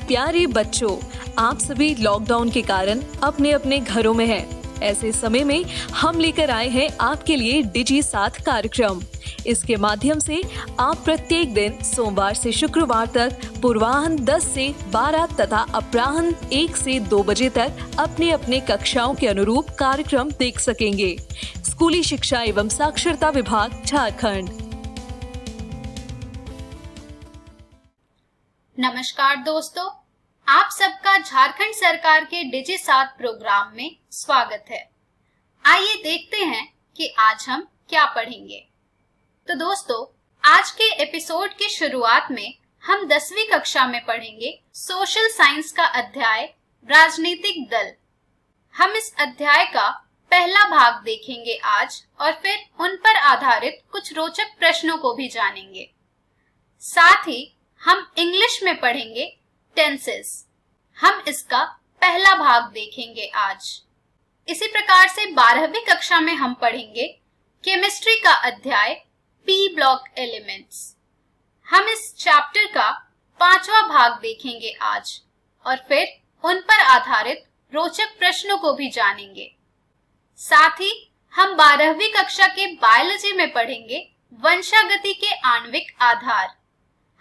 प्यारे बच्चों, आप सभी लॉकडाउन के कारण अपने अपने घरों में हैं। ऐसे समय में हम लेकर आए हैं आपके लिए डिजी साथ कार्यक्रम। इसके माध्यम से आप प्रत्येक दिन सोमवार से शुक्रवार तक पूर्वाह्न 10 से 12 तथा अपराह्न 1 से 2 बजे तक अपने अपने कक्षाओं के अनुरूप कार्यक्रम देख सकेंगे। स्कूली शिक्षा एवं साक्षरता विभाग, झारखंड। नमस्कार दोस्तों, आप सबका झारखंड सरकार के डिजी साथ प्रोग्राम में स्वागत है। आइए देखते हैं कि आज हम क्या पढ़ेंगे। तो दोस्तों, आज के एपिसोड की शुरुआत में हम 10वीं कक्षा में पढ़ेंगे सोशल साइंस का अध्याय राजनीतिक दल। हम इस अध्याय का पहला भाग देखेंगे आज और फिर उन पर आधारित कुछ रोचक प्रश्नों को भी जानेंगे। साथ ही हम इंग्लिश में पढ़ेंगे टेंसेस। हम इसका पहला भाग देखेंगे आज। इसी प्रकार से 12वीं कक्षा में हम पढ़ेंगे केमिस्ट्री का अध्याय पी ब्लॉक एलिमेंट्स। हम इस चैप्टर का 5वां भाग देखेंगे आज और फिर उन पर आधारित रोचक प्रश्नों को भी जानेंगे। साथ ही हम 12वीं कक्षा के बायोलॉजी में पढ़ेंगे वंशागति के आणविक आधार।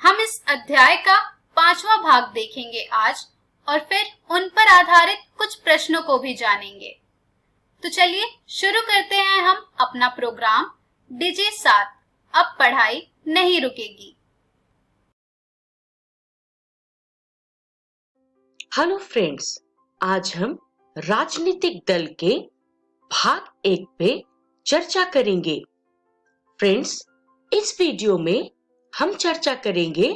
हम इस अध्याय का 5वां भाग देखेंगे आज और फिर उन पर आधारित कुछ प्रश्नों को भी जानेंगे। तो चलिए शुरू करते हैं हम अपना प्रोग्राम डिजी साथ। अब पढ़ाई नहीं रुकेगी। हेलो फ्रेंड्स, आज हम राजनीतिक दल के भाग 1 पे चर्चा करेंगे। फ्रेंड्स, इस वीडियो में हम चर्चा करेंगे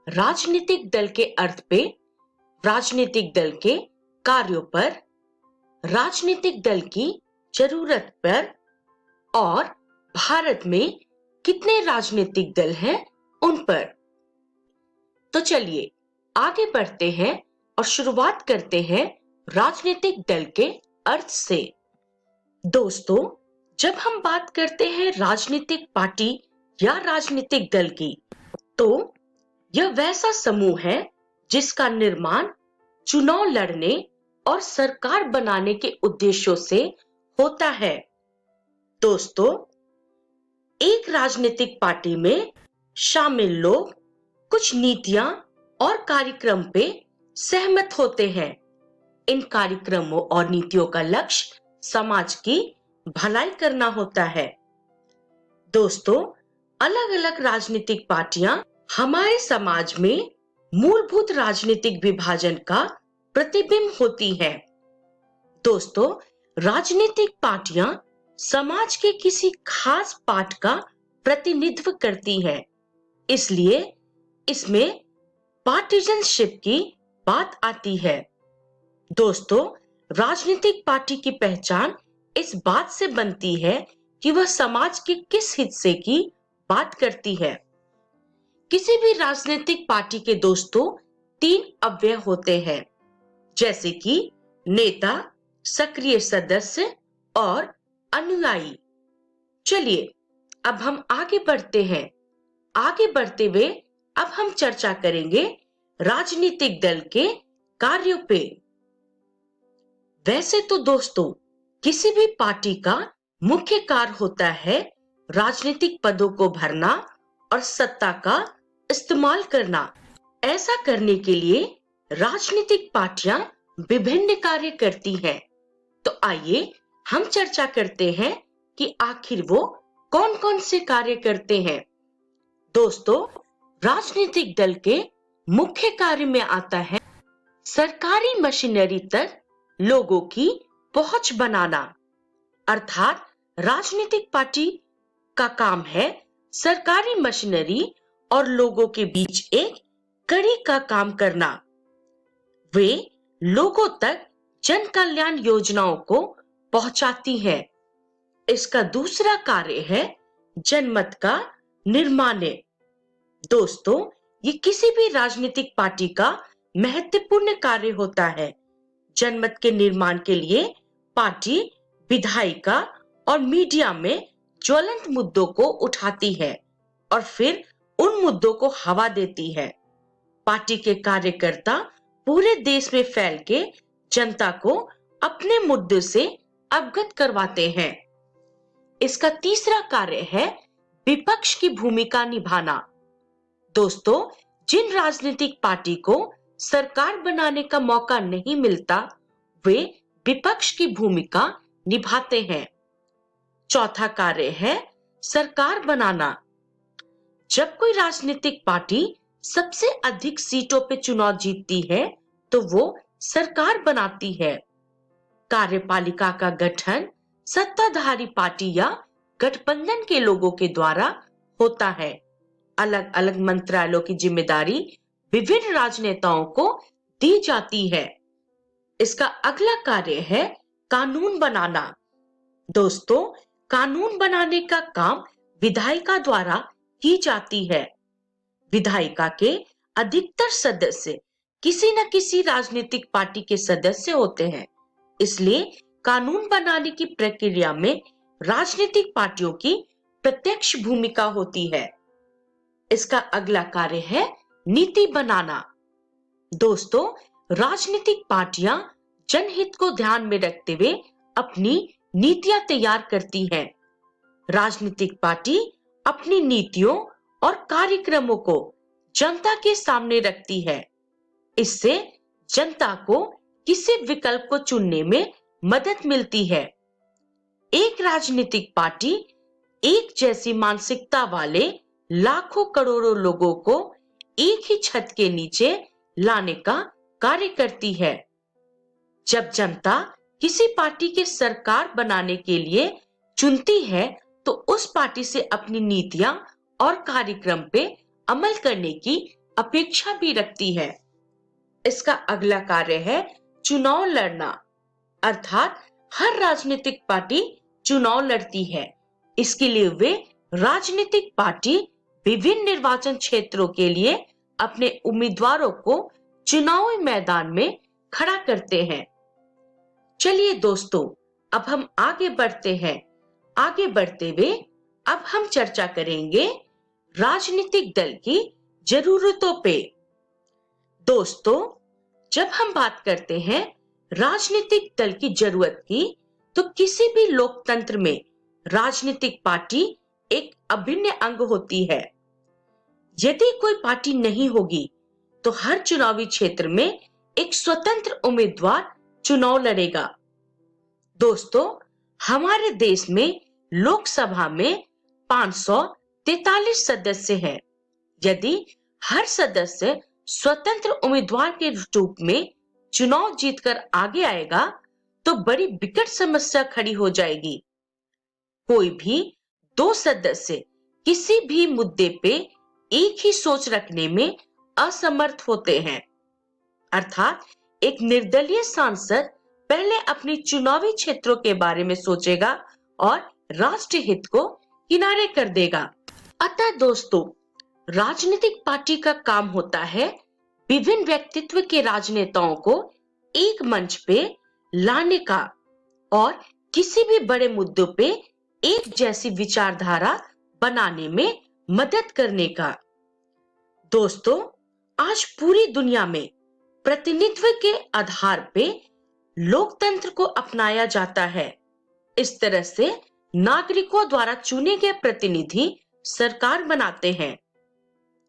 राजनीतिक दल के अर्थ पे, राजनीतिक दल के कार्यों पर, राजनीतिक दल की जरूरत पर और भारत में कितने राजनीतिक दल हैं उन पर। तो चलिए आगे बढ़ते हैं और शुरुआत करते हैं राजनीतिक दल के अर्थ से। दोस्तों, जब हम बात करते हैं राजनीतिक पार्टी या राजनीतिक दल की, तो यह वैसा समूह है जिसका निर्माण चुनाव लड़ने और सरकार बनाने के उद्देश्यों से होता है। दोस्तों, एक राजनीतिक पार्टी में शामिल लोग कुछ नीतियां और कार्यक्रम पे सहमत होते हैं। इन कार्यक्रमों और नीतियों का लक्ष्य समाज की भलाई करना होता है। दोस्तों, अलग अलग राजनीतिक पार्टियां हमारे समाज में मूलभूत राजनीतिक विभाजन का प्रतिबिंब होती हैं। दोस्तों, राजनीतिक पार्टियां समाज के किसी खास पार्ट का प्रतिनिधित्व करती हैं, इसलिए इसमें पार्टीजनशिप की बात आती है। दोस्तों, राजनीतिक पार्टी की पहचान इस बात से बनती है कि वह समाज के किस हिस्से की बात करती है। किसी भी राजनीतिक पार्टी के दोस्तों 3 अवयव होते हैं, जैसे कि नेता, सक्रिय सदस्य और अनुयायी। चलिए अब हम आगे बढ़ते हैं। आगे बढ़ते हुए अब हम चर्चा करेंगे राजनीतिक दल के कार्यों पे। वैसे तो दोस्तों, किसी भी पार्टी का मुख्य कार्य होता है राजनीतिक पदों को भरना और सत्ता का इस्तेमाल करना। ऐसा करने के लिए राजनीतिक पार्टियां विभिन्न कार्य करती हैं। तो आइए हम चर्चा करते हैं कि आखिर वो कौन-कौन से कार्य करते हैं। दोस्तों, राजनीतिक दल के मुख्य कार्य में आता है सरकारी मशीनरी तक लोगों की पहुंच बनाना। अर्थात राजनीतिक पार्टी का काम है सरकारी मशीनरी और लोगों के बीच एक कड़ी का काम करना। वे लोगों तक जन कल्याण योजनाओं को पहुंचाती है। इसका दूसरा कार्य है जनमत का निर्माण। दोस्तों, ये किसी भी राजनीतिक पार्टी का महत्वपूर्ण कार्य होता है। जनमत के निर्माण के लिए पार्टी विधायिका और मीडिया में ज्वलंत मुद्दों को उठाती है और फिर उन मुद्दों को हवा देती है। पार्टी के कार्यकर्ता पूरे देश में फैल के जनता को अपने मुद्दों से अवगत करवाते हैं। इसका तीसरा कार्य है विपक्ष की भूमिका निभाना। दोस्तों, जिन राजनीतिक पार्टी को सरकार बनाने का मौका नहीं मिलता, वे विपक्ष की भूमिका निभाते हैं। चौथा कार्य है सरकार बनाना। जब कोई राजनीतिक पार्टी सबसे अधिक सीटों पे चुनाव जीतती है, तो वो सरकार बनाती है। कार्यपालिका का गठन सत्ताधारी पार्टी या गठबंधन के लोगों के द्वारा होता है। अलग अलग मंत्रालयों की जिम्मेदारी विभिन्न राजनेताओं को दी जाती है। इसका अगला कार्य है कानून बनाना। दोस्तों, कानून बनाने का काम विधायिका द्वारा की जाती है। विधायिका के अधिकतर सदस्य किसी न किसी राजनीतिक पार्टी के सदस्य होते हैं, इसलिए कानून बनाने की प्रक्रिया में राजनीतिक पार्टियों की प्रत्यक्ष भूमिका होती है। इसका अगला कार्य है नीति बनाना। दोस्तों, राजनीतिक पार्टियां जनहित को ध्यान में रखते हुए अपनी नीतियां तैयार करती हैं। राजनीतिक पार्टी अपनी नीतियों और कार्यक्रमों को जनता के सामने रखती है। इससे जनता को किसी विकल्प को चुनने में मदद मिलती है। एक राजनीतिक पार्टी एक जैसी मानसिकता वाले लाखों करोड़ों लोगों को एक ही छत के नीचे लाने का कार्य करती है। जब जनता किसी पार्टी के सरकार बनाने के लिए चुनती है, तो उस पार्टी से अपनी नीतियां और कार्यक्रम पे अमल करने की अपेक्षा भी रखती है। इसका अगला कार्य है चुनाव लड़ना, अर्थात हर राजनीतिक पार्टी चुनाव लड़ती है। इसके लिए वे राजनीतिक पार्टी विभिन्न निर्वाचन क्षेत्रों के लिए अपने उम्मीदवारों को चुनावी मैदान में खड़ा करते हैं। चलिए दोस्तों, अब हम आगे बढ़ते हैं। आगे बढ़ते हुए अब हम चर्चा करेंगे राजनीतिक दल की जरूरतों पे। दोस्तों, जब हम बात करते हैं राजनीतिक दल की जरूरत की, तो किसी भी लोकतंत्र में राजनीतिक पार्टी एक अभिन्न अंग होती है। यदि कोई पार्टी नहीं होगी, तो हर चुनावी क्षेत्र में एक स्वतंत्र उम्मीदवार चुनाव लड़ेगा। दोस्तों, हमारे देश में लोकसभा में 543 सदस्य हैं। यदि हर सदस्य स्वतंत्र उम्मीदवार के रूप में चुनाव जीतकर आगे आएगा, तो बड़ी विकट समस्या खड़ी हो जाएगी। कोई भी दो सदस्य किसी भी मुद्दे पे एक ही सोच रखने में असमर्थ होते हैं। अर्थात एक निर्दलीय सांसद पहले अपनी चुनावी क्षेत्रों के बारे में सोचेगा और राष्ट्रीय हित को किनारे कर देगा। अतः दोस्तों, राजनीतिक पार्टी का काम होता है विभिन्न व्यक्तित्व के राजनेताओं को एक मंच पे लाने का और किसी भी बड़े मुद्दों पे एक जैसी विचारधारा बनाने में मदद करने का। दोस्तों, आज पूरी दुनिया में प्रतिनिधित्व के आधार पे लोकतंत्र को अपनाया जाता है। इस तरह से नागरिकों द्वारा चुने गए प्रतिनिधि सरकार बनाते हैं।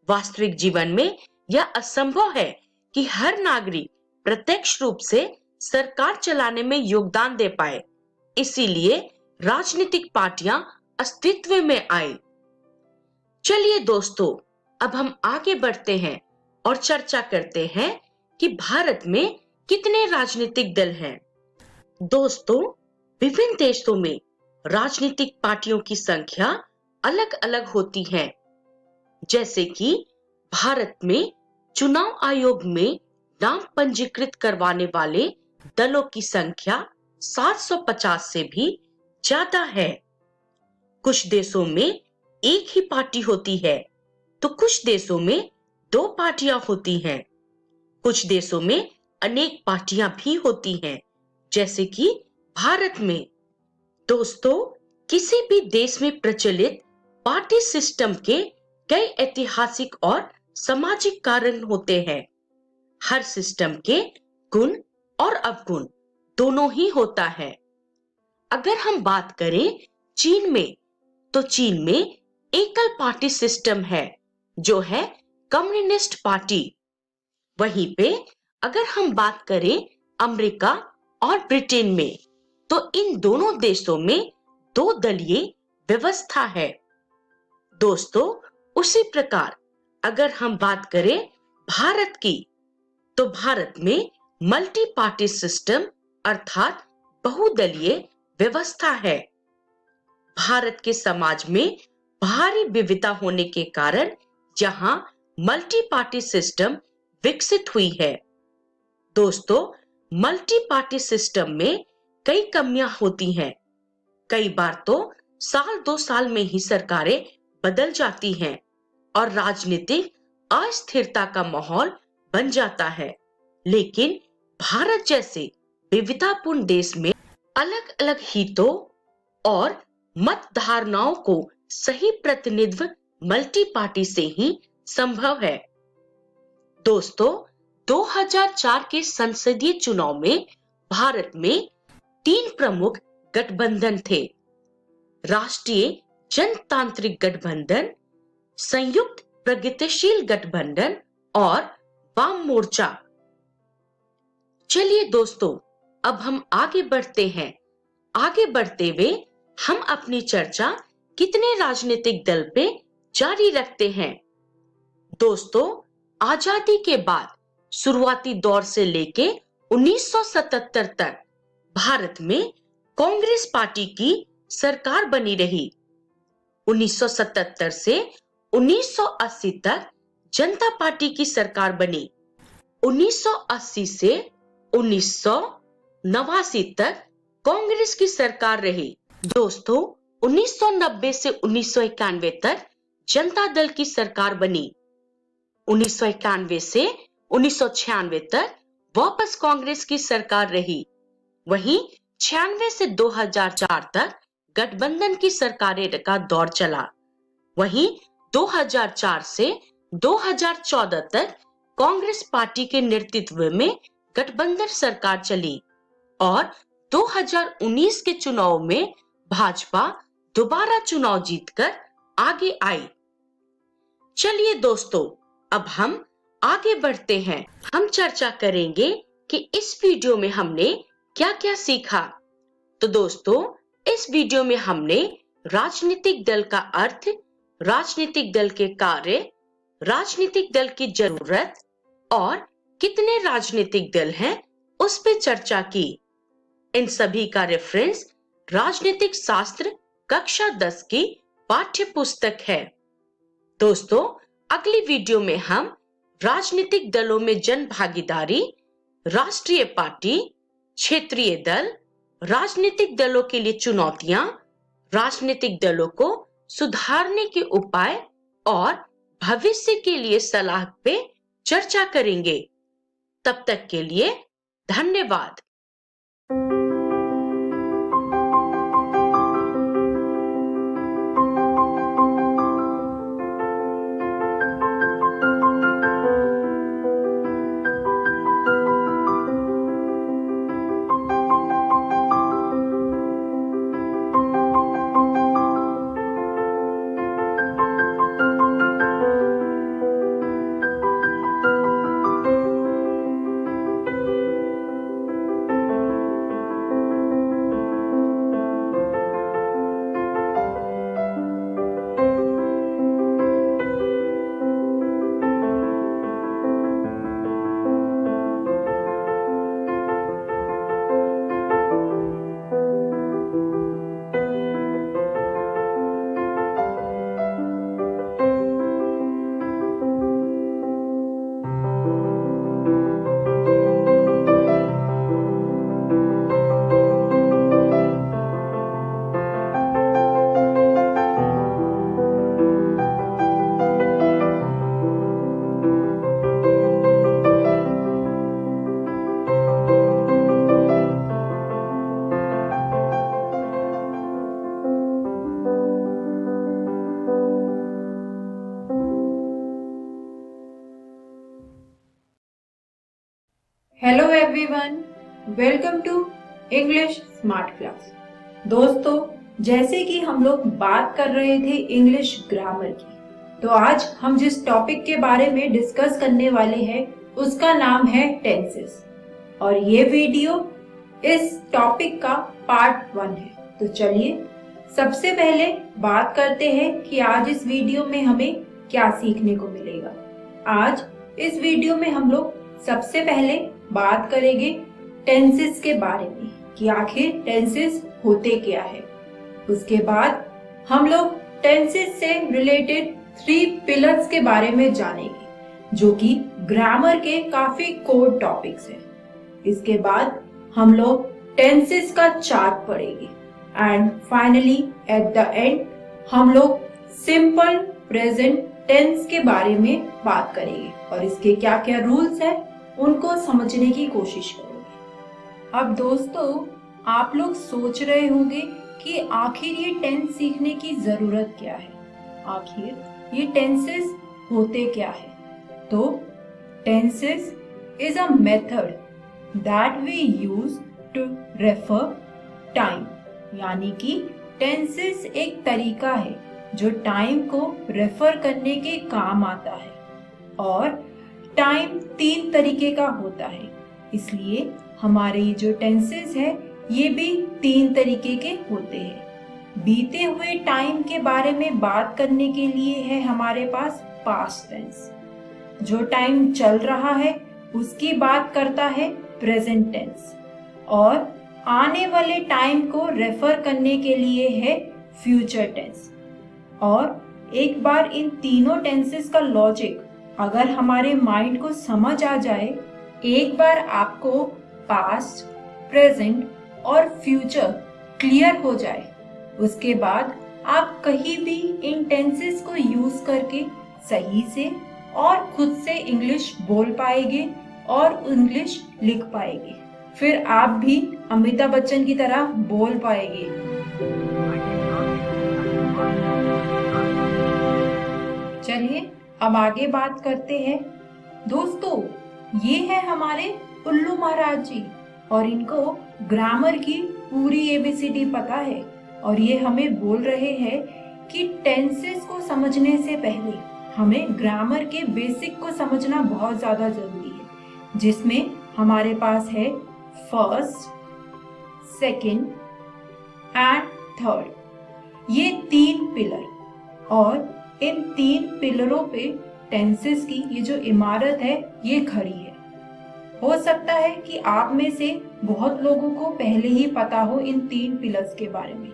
वास्तविक जीवन में यह असंभव है कि हर नागरिक प्रत्यक्ष रूप से सरकार चलाने में योगदान दे पाए। इसीलिए राजनीतिक पार्टियां अस्तित्व में आई। चलिए दोस्तों, अब हम आगे बढ़ते हैं और चर्चा करते हैं कि भारत में कितने राजनीतिक दल हैं। दोस्तों, विभिन्न देशों में राजनीतिक पार्टियों की संख्या अलग अलग होती है। जैसे कि भारत में चुनाव आयोग में नाम पंजीकृत करवाने वाले दलों की संख्या 750 से भी ज्यादा है। कुछ देशों में एक ही पार्टी होती है, तो कुछ देशों में 2 पार्टियां होती हैं। कुछ देशों में अनेक पार्टियां भी होती हैं, जैसे कि भारत में। दोस्तों, किसी भी देश में प्रचलित पार्टी सिस्टम के कई ऐतिहासिक और सामाजिक कारण होते हैं। हर सिस्टम के गुण और अवगुण दोनों ही होता है। अगर हम बात करें चीन में, तो चीन में एकल पार्टी सिस्टम है जो है कम्युनिस्ट पार्टी। वहीं पे अगर हम बात करें अमेरिका और ब्रिटेन में, तो इन दोनों देशों में दो दलीय व्यवस्था है। दोस्तों, उसी प्रकार अगर हम बात करें भारत की, तो भारत में मल्टी पार्टी सिस्टम अर्थात बहुदलीय व्यवस्था है। भारत के समाज में भारी विविधता होने के कारण यहाँ मल्टी पार्टी सिस्टम विकसित हुई है। दोस्तों, मल्टी पार्टी सिस्टम में कई कमियां होती हैं। कई बार तो साल 2 साल में ही सरकारें बदल जाती हैं और राजनीतिक अस्थिरता का माहौल बन जाता है। लेकिन भारत जैसे विविधतापूर्ण देश में अलग अलग हितों और मत धारणाओं को सही प्रतिनिधित्व मल्टी पार्टी से ही संभव है। दोस्तों, 2004 के संसदीय चुनाव में भारत में 3 प्रमुख गठबंधन थे: राष्ट्रीय जनतांत्रिक गठबंधन, संयुक्त प्रगतिशील गठबंधन और वाम मोर्चा। चलिए दोस्तों, अब हम आगे बढ़ते हैं। आगे बढ़ते हुए हम अपनी चर्चा कितने राजनीतिक दल पे जारी रखते हैं। दोस्तों, आजादी के बाद शुरुआती दौर से लेके 1977 तक भारत में कांग्रेस पार्टी की सरकार बनी रही। 1977 से 1980 तक जनता पार्टी की सरकार बनी। 1980 से 1989 तक कांग्रेस की सरकार रही। दोस्तों, 1990 से 1991 तक जनता दल की सरकार बनी। 1991 से 1996 तक वापस कांग्रेस की सरकार रही। वहीं 96 से 2004 तक गठबंधन की सरकारें का दौर चला। वहीं 2004 से 2014 तक कांग्रेस पार्टी के नेतृत्व में गठबंधन सरकार चली और 2019 के चुनाव में भाजपा दोबारा चुनाव जीतकर आगे आई। चलिए दोस्तों, अब हम आगे बढ़ते हैं। हम चर्चा करेंगे कि इस वीडियो में हमने क्या-क्या सीखा। तो दोस्तों, इस वीडियो में हमने राजनीतिक दल का अर्थ, राजनीतिक दल के कार्य, राजनीतिक दल की जरूरत और कितने राजनीतिक दल हैं उस पर चर्चा की। इन सभी का रेफरेंस राजनीतिक शास्त्र कक्षा 10 की पाठ्य पुस्तक है। दोस्तों, अगली वीडियो में हम राजनीतिक दलों में जन भागीदारी, राष्ट्रीय पार्टी, क्षेत्रीय दल, राजनीतिक दलों के लिए चुनौतियां, राजनीतिक दलों को सुधारने के उपाय और भविष्य के लिए सलाह पे चर्चा करेंगे। तब तक के लिए धन्यवाद। Hello everyone, welcome to English smart class. दोस्तों, जैसे कि हम लोग बात कर रहे थे इंग्लिश ग्रामर की, तो आज हम जिस टॉपिक के बारे में डिस्कस करने वाले हैं उसका नाम है टेंसेस, और ये वीडियो इस टॉपिक का पार्ट 1 है। तो चलिए सबसे पहले बात करते हैं कि आज इस वीडियो में हमें क्या सीखने को मिलेगा। आज इस वीडियो में हम लोग सबसे पहले बात करेंगे टेंसेस के बारे में कि आखिर टेंसेस होते क्या है। उसके बाद हम लोग टेंसेस से रिलेटेड 3 पिलर्स के बारे में जानेंगे जो कि ग्रामर के काफी कोर टॉपिक्स हैं। इसके बाद हम लोग टेंसेस का चार्ट पढ़ेंगे and finally at the end हम लोग सिंपल प्रेजेंट टेंस के बारे में बात करेंगे और इसके क्या क्या रूल्स हैं उनको समझने की कोशिश करेंगे। अब दोस्तों, आप लोग सोच रहे होंगे कि आखिर ये टेंस सीखने की जरूरत क्या है, आखिर ये टेंसेस होते क्या है। तो tenses is a method that we use to refer time, यानी कि टेंसेस एक तरीका है जो टाइम को रेफर करने के काम आता है। और टाइम 3 तरीके का होता है, इसलिए हमारे ये जो टेंसेस है ये भी 3 तरीके के होते हैं। बीते हुए टाइम के बारे में बात करने के लिए है हमारे पास पास्ट टेंस, जो टाइम चल रहा है उसकी बात करता है प्रेजेंट टेंस, और आने वाले टाइम को रेफर करने के लिए है फ्यूचर टेंस। और एक बार इन तीनों टेंसेस का लॉजिक अगर हमारे माइंड को समझ आ जाए, एक बार आपको पास्ट, प्रेजेंट और फ्यूचर क्लियर हो जाए, उसके बाद आप कहीं भी इन टेंसेस को यूज करके सही से और खुद से इंग्लिश बोल पाएंगे और इंग्लिश लिख पाएंगे। फिर आप भी अमिताभ बच्चन की तरह बोल पाएंगे। चलिए अब आगे बात करते हैं। दोस्तों, ये है हमारे उल्लू महाराज जी और इनको ग्रामर की पूरी ABCD पता है, और ये हमें बोल रहे हैं कि टेंसेस को समझने से पहले हमें ग्रामर के बेसिक को समझना बहुत ज्यादा जरूरी है, जिसमें हमारे पास है फर्स्ट, सेकंड एंड थर्ड, ये 3 पिलर। और इन 3 पिलरों पे टेंसेस की ये जो इमारत है ये खड़ी है। हो सकता है कि आप में से बहुत लोगों को पहले ही पता हो इन 3 पिलर्स के बारे में,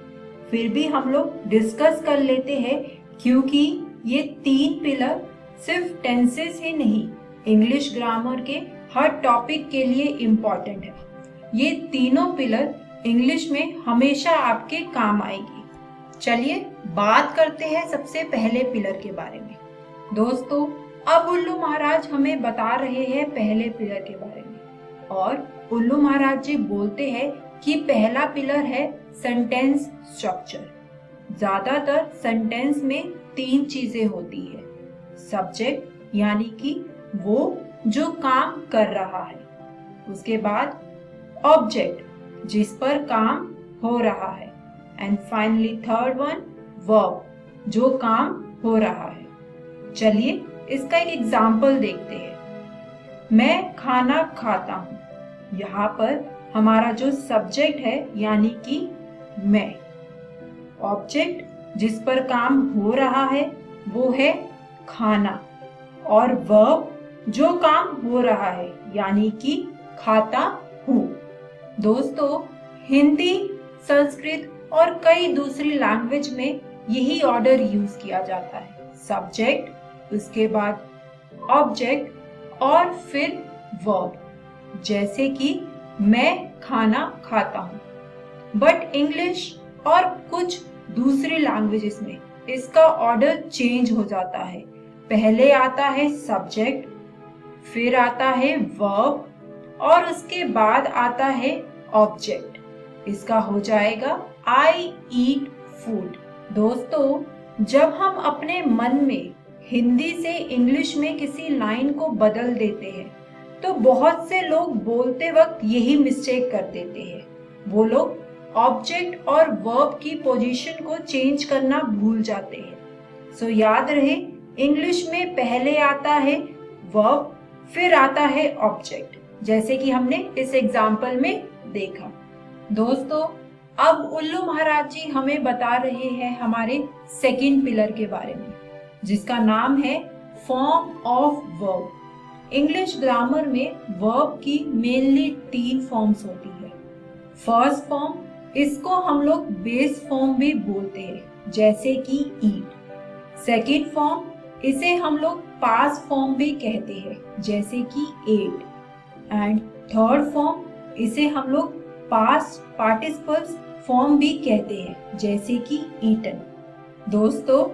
फिर भी हम लोग डिस्कस कर लेते हैं, क्योंकि ये 3 पिलर सिर्फ टेंसेस ही नहीं, इंग्लिश ग्रामर के हर टॉपिक के लिए इम्पोर्टेंट है। ये तीनों पिलर इंग्लिश में हमेशा आपके काम आएगी। चलिए बात करते हैं सबसे पहले पिलर के बारे में। दोस्तों, अब उल्लू महाराज हमें बता रहे हैं पहले पिलर के बारे में, और उल्लू महाराज जी बोलते हैं कि पहला पिलर है सेंटेंस स्ट्रक्चर। ज्यादातर सेंटेंस में 3 चीजें होती है। सब्जेक्ट यानी कि वो जो काम कर रहा है, उसके बाद ऑब्जेक्ट जिस पर काम हो रहा है, and finally third one verb जो काम हो रहा है। चलिए इसका एक एग्जाम्पल देखते हैं। मैं खाना खाता हूँ, यहाँ पर हमारा जो सब्जेक्ट है यानी कि मैं, ऑब्जेक्ट जिस पर काम हो रहा है वो है खाना, और वर्ब जो काम हो रहा है यानी कि खाता हूँ। दोस्तों, हिंदी, संस्कृत और कई दूसरी लैंग्वेज में यही ऑर्डर यूज किया जाता है। सब्जेक्ट, उसके बाद ऑब्जेक्ट और फिर वर्ब, जैसे कि मैं खाना खाता हूँ। बट इंग्लिश और कुछ दूसरी लैंग्वेजेस में इसका ऑर्डर चेंज हो जाता है। पहले आता है सब्जेक्ट, फिर आता है वर्ब और उसके बाद आता है ऑब्जेक्ट। इसका हो जाएगा आई ईट फूड। दोस्तों, जब हम अपने मन में हिंदी से इंग्लिश में किसी लाइन को बदल देते हैं तो बहुत से लोग बोलते वक्त यही मिस्टेक कर देते हैं। वो लोग ऑब्जेक्ट और वर्ब की पोजीशन को चेंज करना भूल जाते हैं। सो याद रहे, इंग्लिश में पहले आता है वर्ब, फिर आता है ऑब्जेक्ट, जैसे कि हमने इस एग्जाम्पल में देखा। दोस्तों, अब उल्लू महाराज जी हमें बता रहे हैं हमारे सेकंड पिलर के बारे में, जिसका नाम है form of verb. English grammar में वर्ब की मेनली 3 फॉर्म्स होती है। फर्स्ट फॉर्म, इसको हम लोग बेस फॉर्म भी बोलते हैं, जैसे कि ईट। सेकंड फॉर्म, इसे हम लोग पास्ट फॉर्म भी कहते हैं, जैसे कि एट। एंड थर्ड फॉर्म, इसे हम लोग पास्ट पार्टिसिपल्स फॉर्म भी कहते हैं, जैसे कि ईटन। दोस्तों,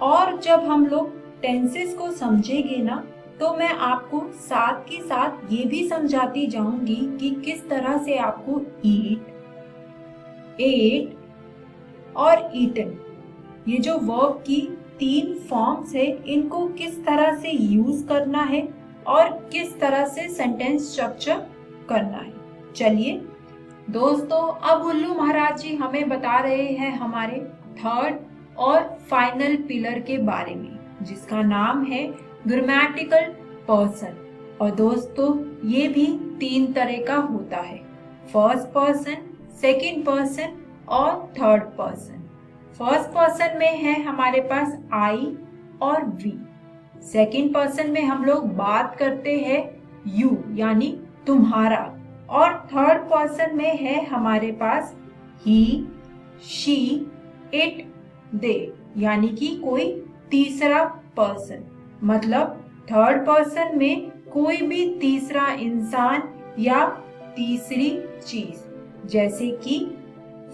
और जब हम लोग टेंसेस को समझेंगे ना, तो मैं आपको साथ के साथ ये भी समझाती जाऊंगी कि किस तरह से आपको ईट, एट और ईटन, ये जो वर्ब की 3 फॉर्म्स है, इनको किस तरह से यूज करना है और किस तरह से सेंटेंस स्ट्रक्चर करना है। चलिए दोस्तों, अब उल्लू महाराज जी हमें बता रहे हैं हमारे थर्ड और फाइनल पिलर के बारे में, जिसका नाम है ग्रामेटिकल पर्सन। और दोस्तों, ये भी 3 तरह का होता है, फर्स्ट पर्सन, सेकंड पर्सन और थर्ड पर्सन। फर्स्ट पर्सन में है हमारे पास आई और वी। सेकंड पर्सन में हम लोग बात करते हैं यू, यानी तुम्हारा। और थर्ड पर्सन में है हमारे पास ही, शी, इट, दे, यानी कि कोई तीसरा पर्सन। मतलब थर्ड पर्सन में कोई भी तीसरा इंसान या तीसरी चीज, जैसे कि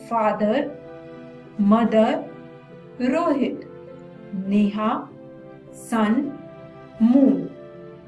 फादर, मदर, रोहित, नेहा, सन, मून।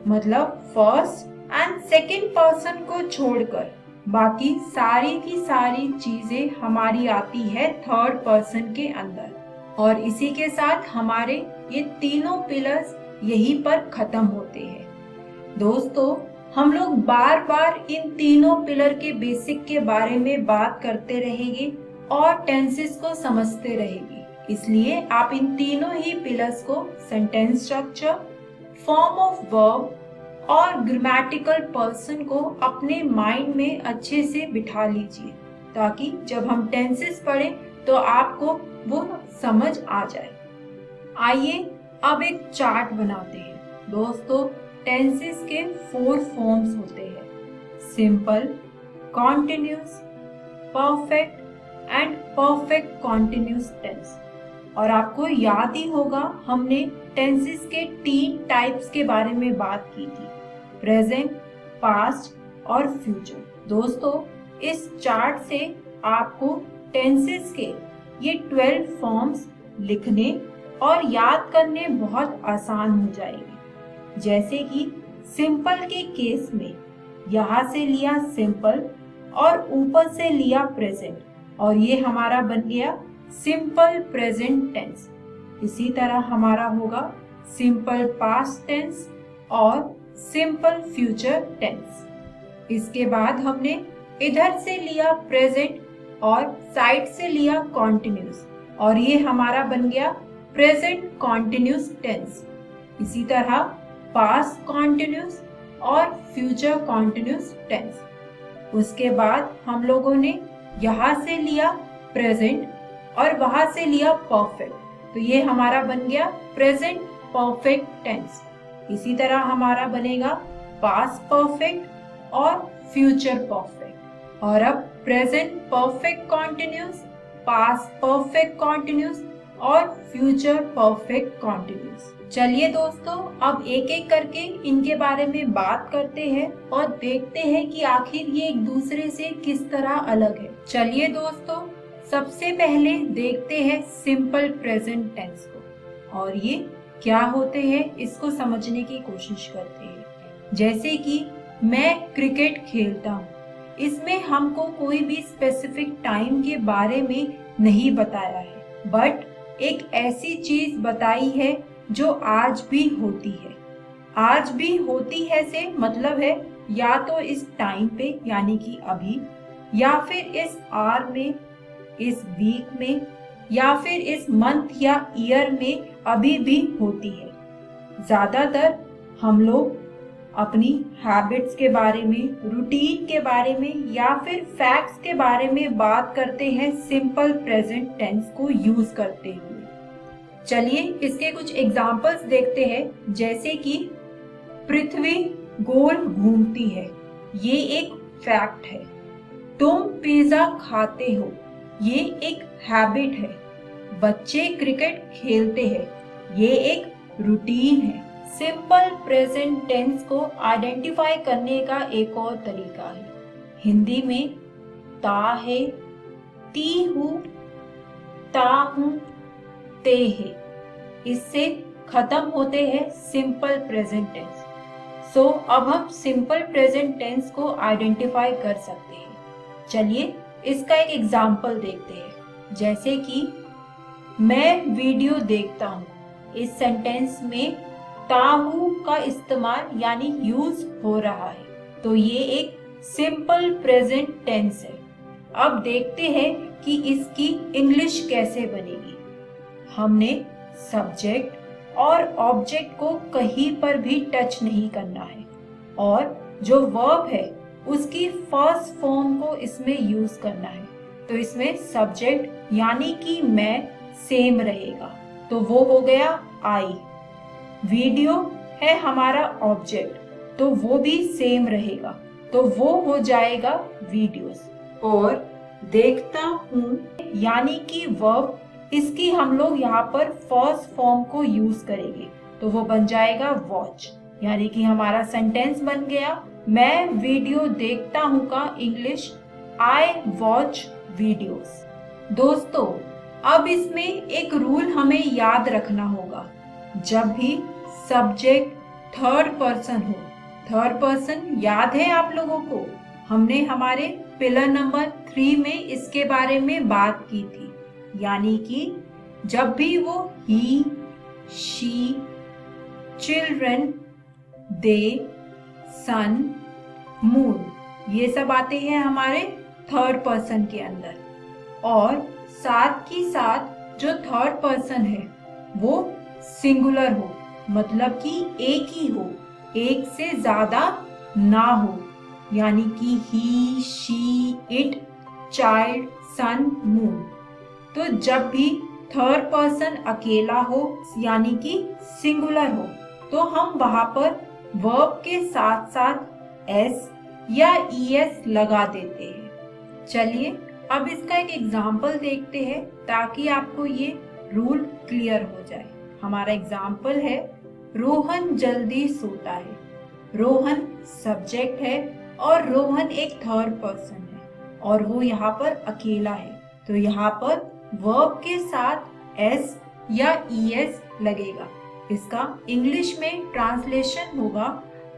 मतलब फर्स्ट एंड सेकंड पर्सन को छोड़कर बाकी सारी की सारी चीजें हमारी आती है थर्ड पर्सन के अंदर। और इसी के साथ हमारे ये तीनों पिलर्स यहीं पर खत्म होते हैं। दोस्तों, हम लोग बार बार इन तीनों पिलर के बेसिक के बारे में बात करते रहेंगे और टेंसेस को समझते रहेंगे। इसलिए आप इन तीनों ही पिलर्स को sentence structure, form of verb और ग्रामेटिकल पर्सन को अपने माइंड में अच्छे से बिठा लीजिए, ताकि जब हम टेंसेस पढ़ें तो आपको वो समझ आ जाए। आइए अब एक चार्ट बनाते हैं। दोस्तों, टेंसेस के 4 फॉर्म्स होते हैं, simple, continuous, perfect and perfect continuous tense. और आपको याद ही होगा, हमने टेंसेस के 3 टाइप्स के बारे में बात की थी, प्रेजेंट, पास्ट और फ्यूचर। दोस्तों, इस चार्ट से आपको टेंसेस के ये 12 फॉर्म्स लिखने और याद करने बहुत आसान हो जाएंगे। जैसे कि सिंपल के केस में यहाँ से लिया सिंपल और ऊपर से लिया प्रेजेंट, और ये हमारा बन गया सिंपल प्रेजेंट टेंस। इसी तरह हमारा होगा सिंपल पास्ट टेंस और सिंपल फ्यूचर टेंस। इसके बाद हमने इधर से लिया प्रेजेंट और साइड से लिया कॉन्टिन्यूस, और ये हमारा बन गया प्रेजेंट कॉन्टिन्यूस टेंस। इसी तरह पास्ट कॉन्टिन्यूस और फ्यूचर कॉन्टिन्यूस टेंस। उसके बाद हम लोगों ने यहाँ से लिया प्रेजेंट और वहां से लिया परफेक्ट, तो ये हमारा बन गया प्रेजेंट परफेक्ट टेंस। इसी तरह हमारा बनेगा पास्ट परफेक्ट और फ्यूचर परफेक्ट। और अब present perfect continuous, past perfect continuous और फ्यूचर परफेक्ट कॉन्टिन्यूस। चलिए दोस्तों, अब एक एक करके इनके बारे में बात करते हैं और देखते हैं कि आखिर ये एक दूसरे से किस तरह अलग है। चलिए दोस्तों, सबसे पहले देखते हैं सिंपल प्रेजेंट टेंस को, और ये क्या होते हैं इसको समझने की कोशिश करते हैं। जैसे कि मैं क्रिकेट खेलता हूँ, इसमें हमको कोई भी स्पेसिफिक टाइम के बारे में नहीं बताया है, बट एक ऐसी चीज बताई है जो आज भी होती है। आज भी होती है से मतलब है या तो इस टाइम पे यानी कि अभी, या फिर इस आवर में, इस वीक में, या फिर इस मंथ या ईयर में अभी भी होती है। ज्यादातर हम लोग अपनी हैबिट्स के बारे में, रूटीन के बारे में या फिर फैक्ट्स के बारे में बात करते हैं सिंपल प्रेजेंट टेंस को यूज करते हुए। चलिए इसके कुछ एग्जांपल्स देखते हैं, जैसे कि पृथ्वी गोल घूमती है, ये एक फैक्ट है। तुम पिज्जा खाते हो, ये एक हैबिट है। बच्चे क्रिकेट खेलते हैं, ये एक रूटीन है। सिंपल प्रेजेंट टेंस को आइडेंटिफाई करने का एक और तरीका है। हिंदी में ता है, ती हूँ, ता हूँ, ते है, इससे खत्म होते हैं सिंपल प्रेजेंट टेंस। सो अब हम सिंपल प्रेजेंट टेंस को आइडेंटिफाई कर सकते हैं। चलिए इसका एक एग्जाम्पल देखते हैं, जैसे कि मैं वीडियो देखता हूँ। इस सेंटेंस में ताहू का इस्तेमाल यानी यूज हो रहा है, तो ये एक सिंपल प्रेजेंट टेंस है। अब देखते हैं कि इसकी इंग्लिश कैसे बनेगी। हमने सब्जेक्ट और ऑब्जेक्ट को कहीं पर भी टच नहीं करना है, और जो वर्ब है उसकी फर्स्ट फॉर्म को इसमें यूज करना है। तो इसमें सब्जेक्ट यानी कि मैं सेम रहेगा, तो वो हो गया आई। वीडियो है हमारा ऑब्जेक्ट, तो वो भी सेम रहेगा, तो वो हो जाएगा वीडियोस। और देखता हूँ यानी कि वर्ब, इसकी हम लोग यहाँ पर फर्स्ट फॉर्म को यूज करेंगे, तो वो बन जाएगा वॉच। यानी कि हमारा सेंटेंस बन गया, मैं वीडियो देखता हूँ का इंग्लिश आई वॉच वीडियोस। दोस्तों अब इसमें एक रूल हमें याद रखना होगा, जब भी सब्जेक्ट थर्ड पर्सन हो। थर्ड पर्सन याद है आप लोगों को, हमने हमारे पिलर नंबर 3 में इसके बारे में बात की थी। यानी कि जब भी वो he, she, children, they, sun, moon, ये सब आते हैं हमारे थर्ड पर्सन के अंदर। और साथ ही साथ जो थर्ड पर्सन है वो सिंगुलर हो, मतलब कि एक ही हो, एक से ज्यादा ना हो। यानी कि he, she, it, child, sun, moon. तो जब भी थर्ड पर्सन अकेला हो यानी कि सिंगुलर हो, तो हम वहां पर वर्ब के साथ साथ एस या ईएस लगा देते हैं। चलिए अब इसका एक एग्जाम्पल देखते हैं, ताकि आपको ये रूल क्लियर हो जाए। हमारा एग्जाम्पल है, रोहन जल्दी सोता है। रोहन सब्जेक्ट है और रोहन एक थर्ड पर्सन है, और वो यहाँ पर अकेला है, तो यहाँ पर वर्ब के साथ एस या ईएस लगेगा। इसका इंग्लिश में ट्रांसलेशन होगा,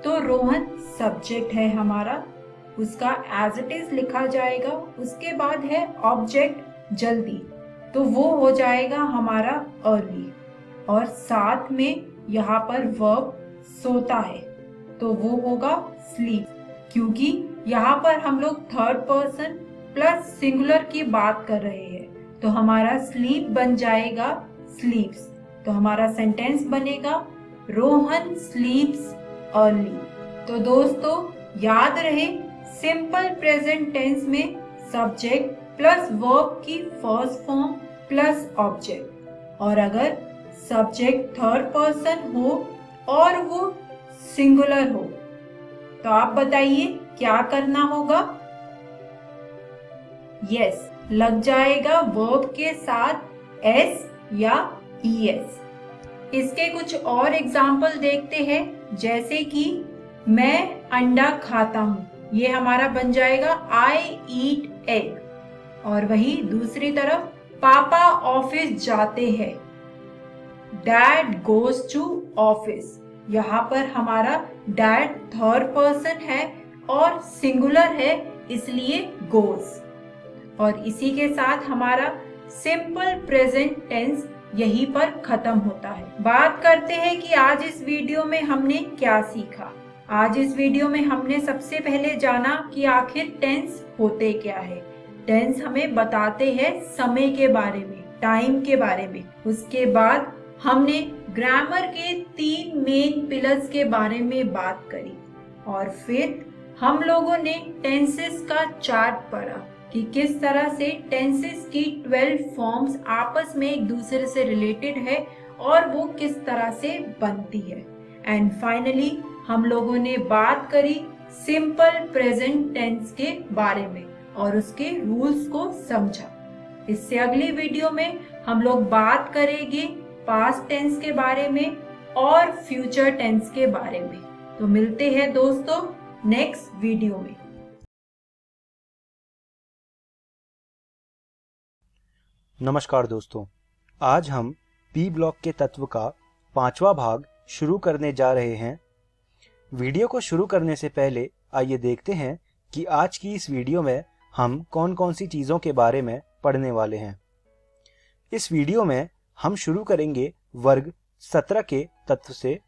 तो रोहन सब्जेक्ट है हमारा, उसका एज इट इज लिखा जाएगा। उसके बाद है ऑब्जेक्ट जल्दी, तो वो हो जाएगा हमारा अर्ली, और साथ में यहाँ पर वर्ब सोता है, तो वो होगा स्लीप। क्योंकि यहाँ पर हम लोग थर्ड पर्सन प्लस सिंगुलर की बात कर रहे हैं, तो हमारा स्लीप बन जाएगा स्लीप्स। तो हमारा सेंटेंस बनेगा, रोहन स्लीप्स अर्ली। तो दोस्तों याद रहे, सिंपल प्रेजेंट टेंस में सब्जेक्ट प्लस वर्ब की फर्स्ट फॉर्म प्लस ऑब्जेक्ट, और अगर सब्जेक्ट थर्ड पर्सन हो और वो सिंगुलर हो, तो आप बताइए क्या करना होगा। यस, लग जाएगा वर्ब के साथ एस या ईएस। इसके कुछ और एग्जाम्पल देखते हैं, जैसे कि मैं अंडा खाता हूँ, ये हमारा बन जाएगा आई ईट एग। और वही दूसरी तरफ पापा ऑफिस जाते हैं, डैड गोज टू ऑफिस। यहाँ पर हमारा डैड थर्ड पर्सन है और सिंगुलर है, इसलिए गोज। और इसी के साथ हमारा सिंपल प्रेजेंट टेंस यहीं पर खत्म होता है। बात करते हैं कि आज इस वीडियो में हमने क्या सीखा। आज इस वीडियो में हमने सबसे पहले जाना कि आखिर टेंस होते क्या है। टेंस हमें बताते हैं समय के बारे में, टाइम के बारे में। उसके बाद हमने ग्रामर के 3 मेन पिलर्स के बारे में बात करी और फिर हम लोगों ने टेंसेस का चार्ट पढ़ा कि किस तरह से टेंसेस की 12 फॉर्म्स आपस में एक दूसरे से रिलेटेड है और वो किस तरह से बनती है। एंड फाइनली हम लोगों ने बात करी सिंपल प्रेजेंट टेंस के बारे में और उसके रूल्स को समझा। इससे अगली वीडियो में हम लोग बात करेंगे पास्ट टेंस के बारे में और फ्यूचर टेंस के बारे में। तो मिलते हैं दोस्तों नेक्स्ट वीडियो में। नमस्कार दोस्तों, आज हम पी ब्लॉक के तत्व का 5वां भाग शुरू करने जा रहे हैं। वीडियो को शुरू करने से पहले आइए देखते हैं कि आज की इस वीडियो में हम कौन कौन सी चीज़ों के बारे में पढ़ने वाले हैं। इस वीडियो में हम शुरू करेंगे वर्ग 17 के तत्व से।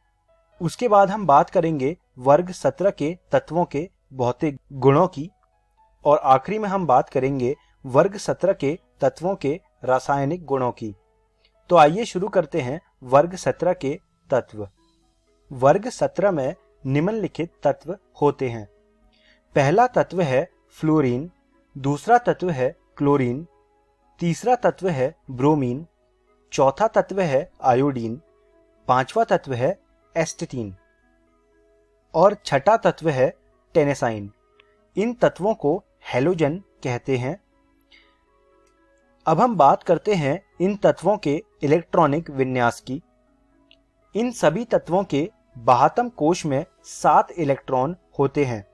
उसके बाद हम बात करेंगे वर्ग 17 के तत्वों के भौतिक गुणों की और आखिरी में हम बात करेंगे वर्ग 17 के तत्वों के रासायनिक गुणों की। तो आइए शुरू करते हैं वर्ग 17 के तत्व। वर्ग 17 में निम्नलिखित तत्व होते हैं। पहला तत्व है फ्लोरीन, दूसरा तत्व है क्लोरीन, तीसरा तत्व है ब्रोमीन, चौथा तत्व है आयोडीन, पांचवा तत्व है एस्टेटीन और छठा तत्व है टेनेसाइन। इन तत्वों को हैलोजन कहते हैं। अब हम बात करते हैं इन तत्वों के इलेक्ट्रॉनिक विन्यास की। इन सभी तत्वों के बाह्यतम कोश में 7 इलेक्ट्रॉन होते हैं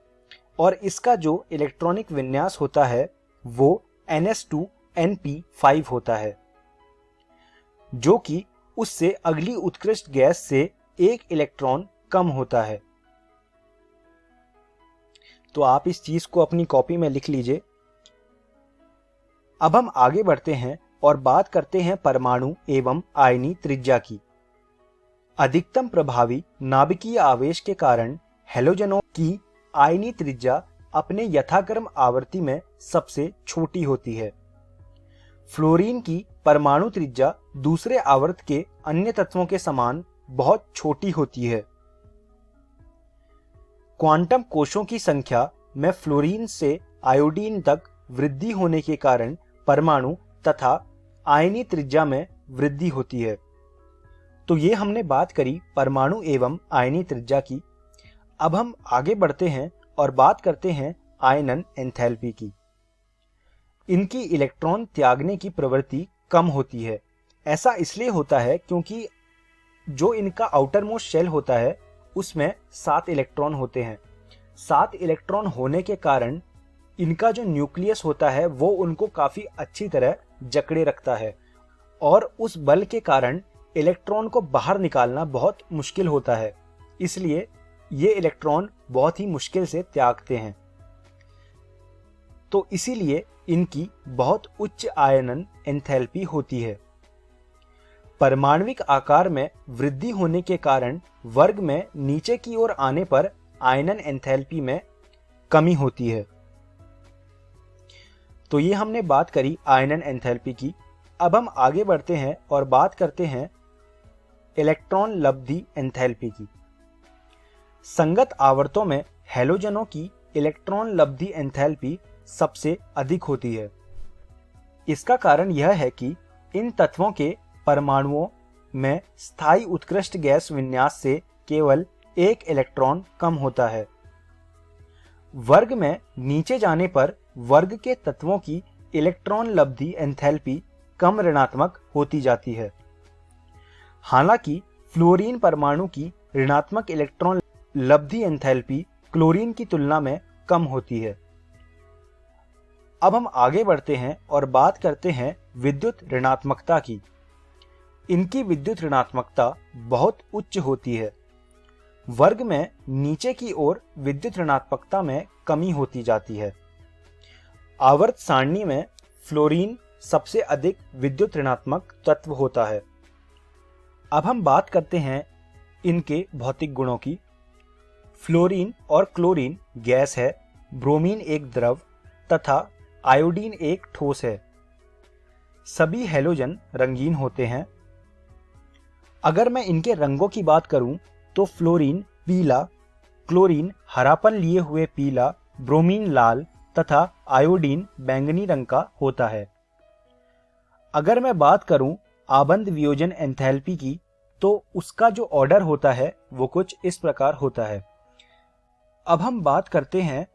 और इसका जो इलेक्ट्रॉनिक विन्यास होता है वो ns2np5 होता है, जो कि उससे अगली उत्कृष्ट गैस से 1 इलेक्ट्रॉन कम होता है। तो आप इस चीज को अपनी कॉपी में लिख लीजिए। अब हम आगे बढ़ते हैं और बात करते हैं परमाणु एवं आयनी त्रिज्या की। अधिकतम प्रभावी नाभिकीय आवेश के कारण हैलोजनों की आयनी त्रिज्या अपने यथाक्रम आवर्ती में सबसे छोटी होती है। फ्लोरीन की परमाणु त्रिज्या दूसरे आवर्त के अन्य तत्वों के समान बहुत छोटी होती है। क्वांटम कोशों की संख्या में फ्लोरीन से आयोडीन तक वृद्धि होने के कारण परमाणु तथा आयनी त्रिज्या में वृद्धि होती है। तो ये हमने बात करी परमाणु एवं आयनी त्रिज्या की। अब हम आगे बढ़ते हैं और बात करते हैं आयनन एंथैल्पी की। इनकी इलेक्ट्रॉन त्यागने की प्रवृत्ति कम होती है। ऐसा इसलिए होता है क्योंकि जो इनका आउटर मोस्ट शेल होता है उसमें 7 इलेक्ट्रॉन होते हैं। 7 इलेक्ट्रॉन होने के कारण इनका जो न्यूक्लियस होता है वो उनको काफी अच्छी तरह जकड़े रखता है और उस बल के कारण इलेक्ट्रॉन को बाहर निकालना बहुत मुश्किल होता है। इसलिए ये इलेक्ट्रॉन बहुत ही मुश्किल से त्यागते हैं। तो इसीलिए इनकी बहुत उच्च आयनन एंथैल्पी होती है। परमाणविक आकार में वृद्धि होने के कारण वर्ग में नीचे की ओर आने पर आयनन एंथैल्पी में कमी होती है। तो ये हमने बात करी आयनन एंथैल्पी की। अब हम आगे बढ़ते हैं और बात करते हैं इलेक्ट्रॉन लब्धि एंथैल्पी की। संगत आवर्तों में हैलोजनों की इलेक्ट्रॉन लब्धि एंथैल्पी सबसे अधिक होती है। इसका कारण यह है कि इन तत्वों के परमाणुओं में स्थायी उत्कृष्ट गैस विन्यास से केवल 1 इलेक्ट्रॉन कम होता है। वर्ग में नीचे जाने पर वर्ग के तत्वों की इलेक्ट्रॉन लब्धि एंथैल्पी कम ऋणात्मक होती जाती है। हालांकि फ्लोरीन परमाणु की ऋणात्मक इलेक्ट्रॉन लब्धि एंथैल्पी क्लोरीन की तुलना में कम होती है। अब हम आगे बढ़ते हैं और बात करते हैं विद्युत ऋणात्मकता की। इनकी विद्युत ऋणात्मकता बहुत उच्च होती है। वर्ग में नीचे की ओर विद्युत ऋणात्मकता में कमी होती जाती है। आवर्त सारणी में फ्लोरीन सबसे अधिक विद्युत ऋणात्मक तत्व होता है। अब हम बात करते हैं इनके भौतिक गुणों की। फ्लोरीन और क्लोरीन गैस है, ब्रोमीन एक द्रव तथा आयोडीन एक ठोस है। सभी हैलोजन रंगीन होते हैं। अगर मैं इनके रंगों की बात करूं तो फ्लोरीन पीला, क्लोरीन हरापन लिए हुए पीला, ब्रोमीन लाल तथा आयोडीन बैंगनी रंग का होता है। अगर मैं बात करूं आबंध वियोजन एंथैल्पी की तो उसका जो ऑर्डर होता है वो कुछ इस प्रकार होता है। अब हम बात करते हैं